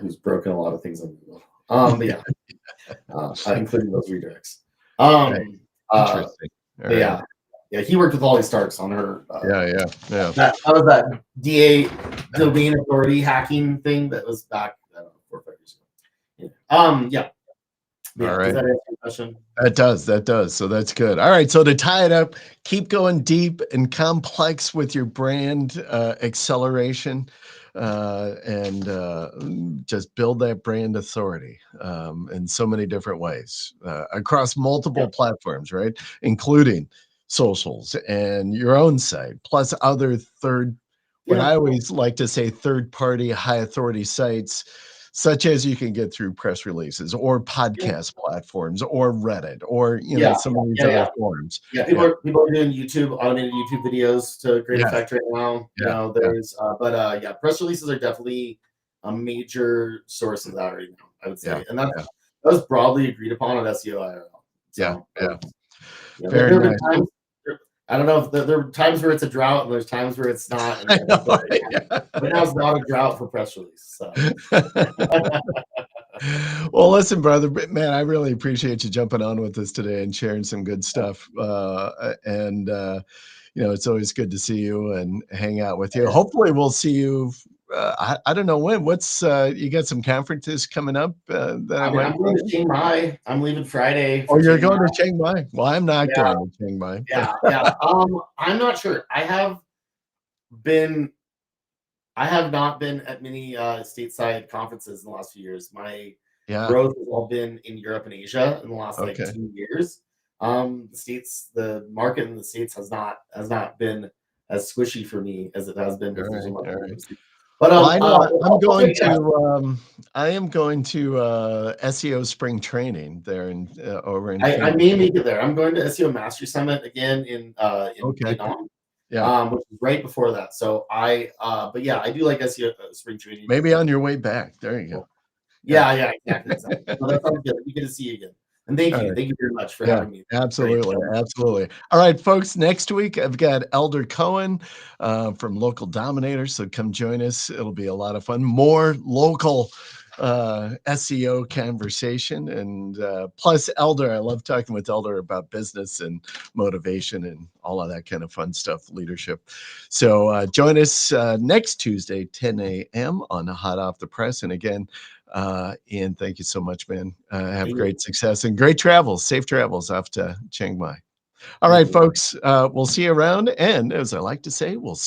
who's broken a lot of things on Google. But yeah, including those redirects. Right. Um, uh, Interesting. All but right. yeah, he worked with Holly Starks on her. Yeah, yeah, yeah. That was that DA domain authority hacking thing that was back I don't know 4 or 5 years ago. Yeah. All Does right. that answer your question? That does, that does. So that's good. All right. So to tie it up, keep going deep and complex with your brand acceleration and just build that brand authority in so many different ways across Yeah. multiple platforms, right? Including socials and your own site, plus other what Yeah. I always like to say, third party high authority sites such as you can get through press releases or Yeah, podcast platforms or Reddit or, yeah, some of these yeah, other yeah. forums. Yeah, Yeah. people are doing automated YouTube videos to great Yes. effect right now. Yeah. Yeah. Yeah, press releases are definitely a major source of that right now, I would Yeah. say, and that Yeah. was broadly agreed upon at SEO IRL. Yeah. So, Yeah. yeah, Very there have been nice. times. I don't know if there are times where it's a drought and there's times where it's not, and I I think know. right now it's not a drought for press release. So, Well, listen, brother, man, I really appreciate you jumping on with us today and sharing some good stuff. It's always good to see you and hang out with you. Hopefully, we'll see you. I don't know when. What's you got some conferences coming up that I I mean, might I'm going to follow? Chiang Mai. I'm leaving Friday Oh, for you're Chiang going Mai. to Chiang Mai. Well, I'm not Yeah, going to Chiang Mai, but yeah. I'm not sure. Been I have not been at many stateside conferences in the last few years. My yeah, growth has all been in Europe and Asia in the last like okay, 2 years. The market in the States has not been as squishy for me as it has been all with some right, of my all right. peers. But Well, I know yeah, I am going to SEO spring training there in over in I Phoenix. may make it there. I'm going to SEO Mastery Summit again in Okay, Vietnam, yeah. which is right before that. So but yeah, I do like SEO spring training. Maybe on your way back. There you go. Yeah. Yeah, yeah, exactly. No, that sounds good. It'd be good to see you again. And thank All you. right. Thank you very much for Yeah, having me. Great. absolutely, absolutely. All right, folks, next week, I've got Elder Cohen, from Local Dominator, so come join us. It'll be a lot of fun. More local, SEO conversation, and, plus Elder, I love talking with Elder about business and motivation and all of that kind of fun stuff, leadership. So, join us, next Tuesday, 10 AM on Hot Off the Press, and again, Eean, thank you so much, man. Have Thank you. great success and great travels, safe travels off to Chiang Mai. All Thank right, you. folks, we'll see you around. And as I like to say, we'll see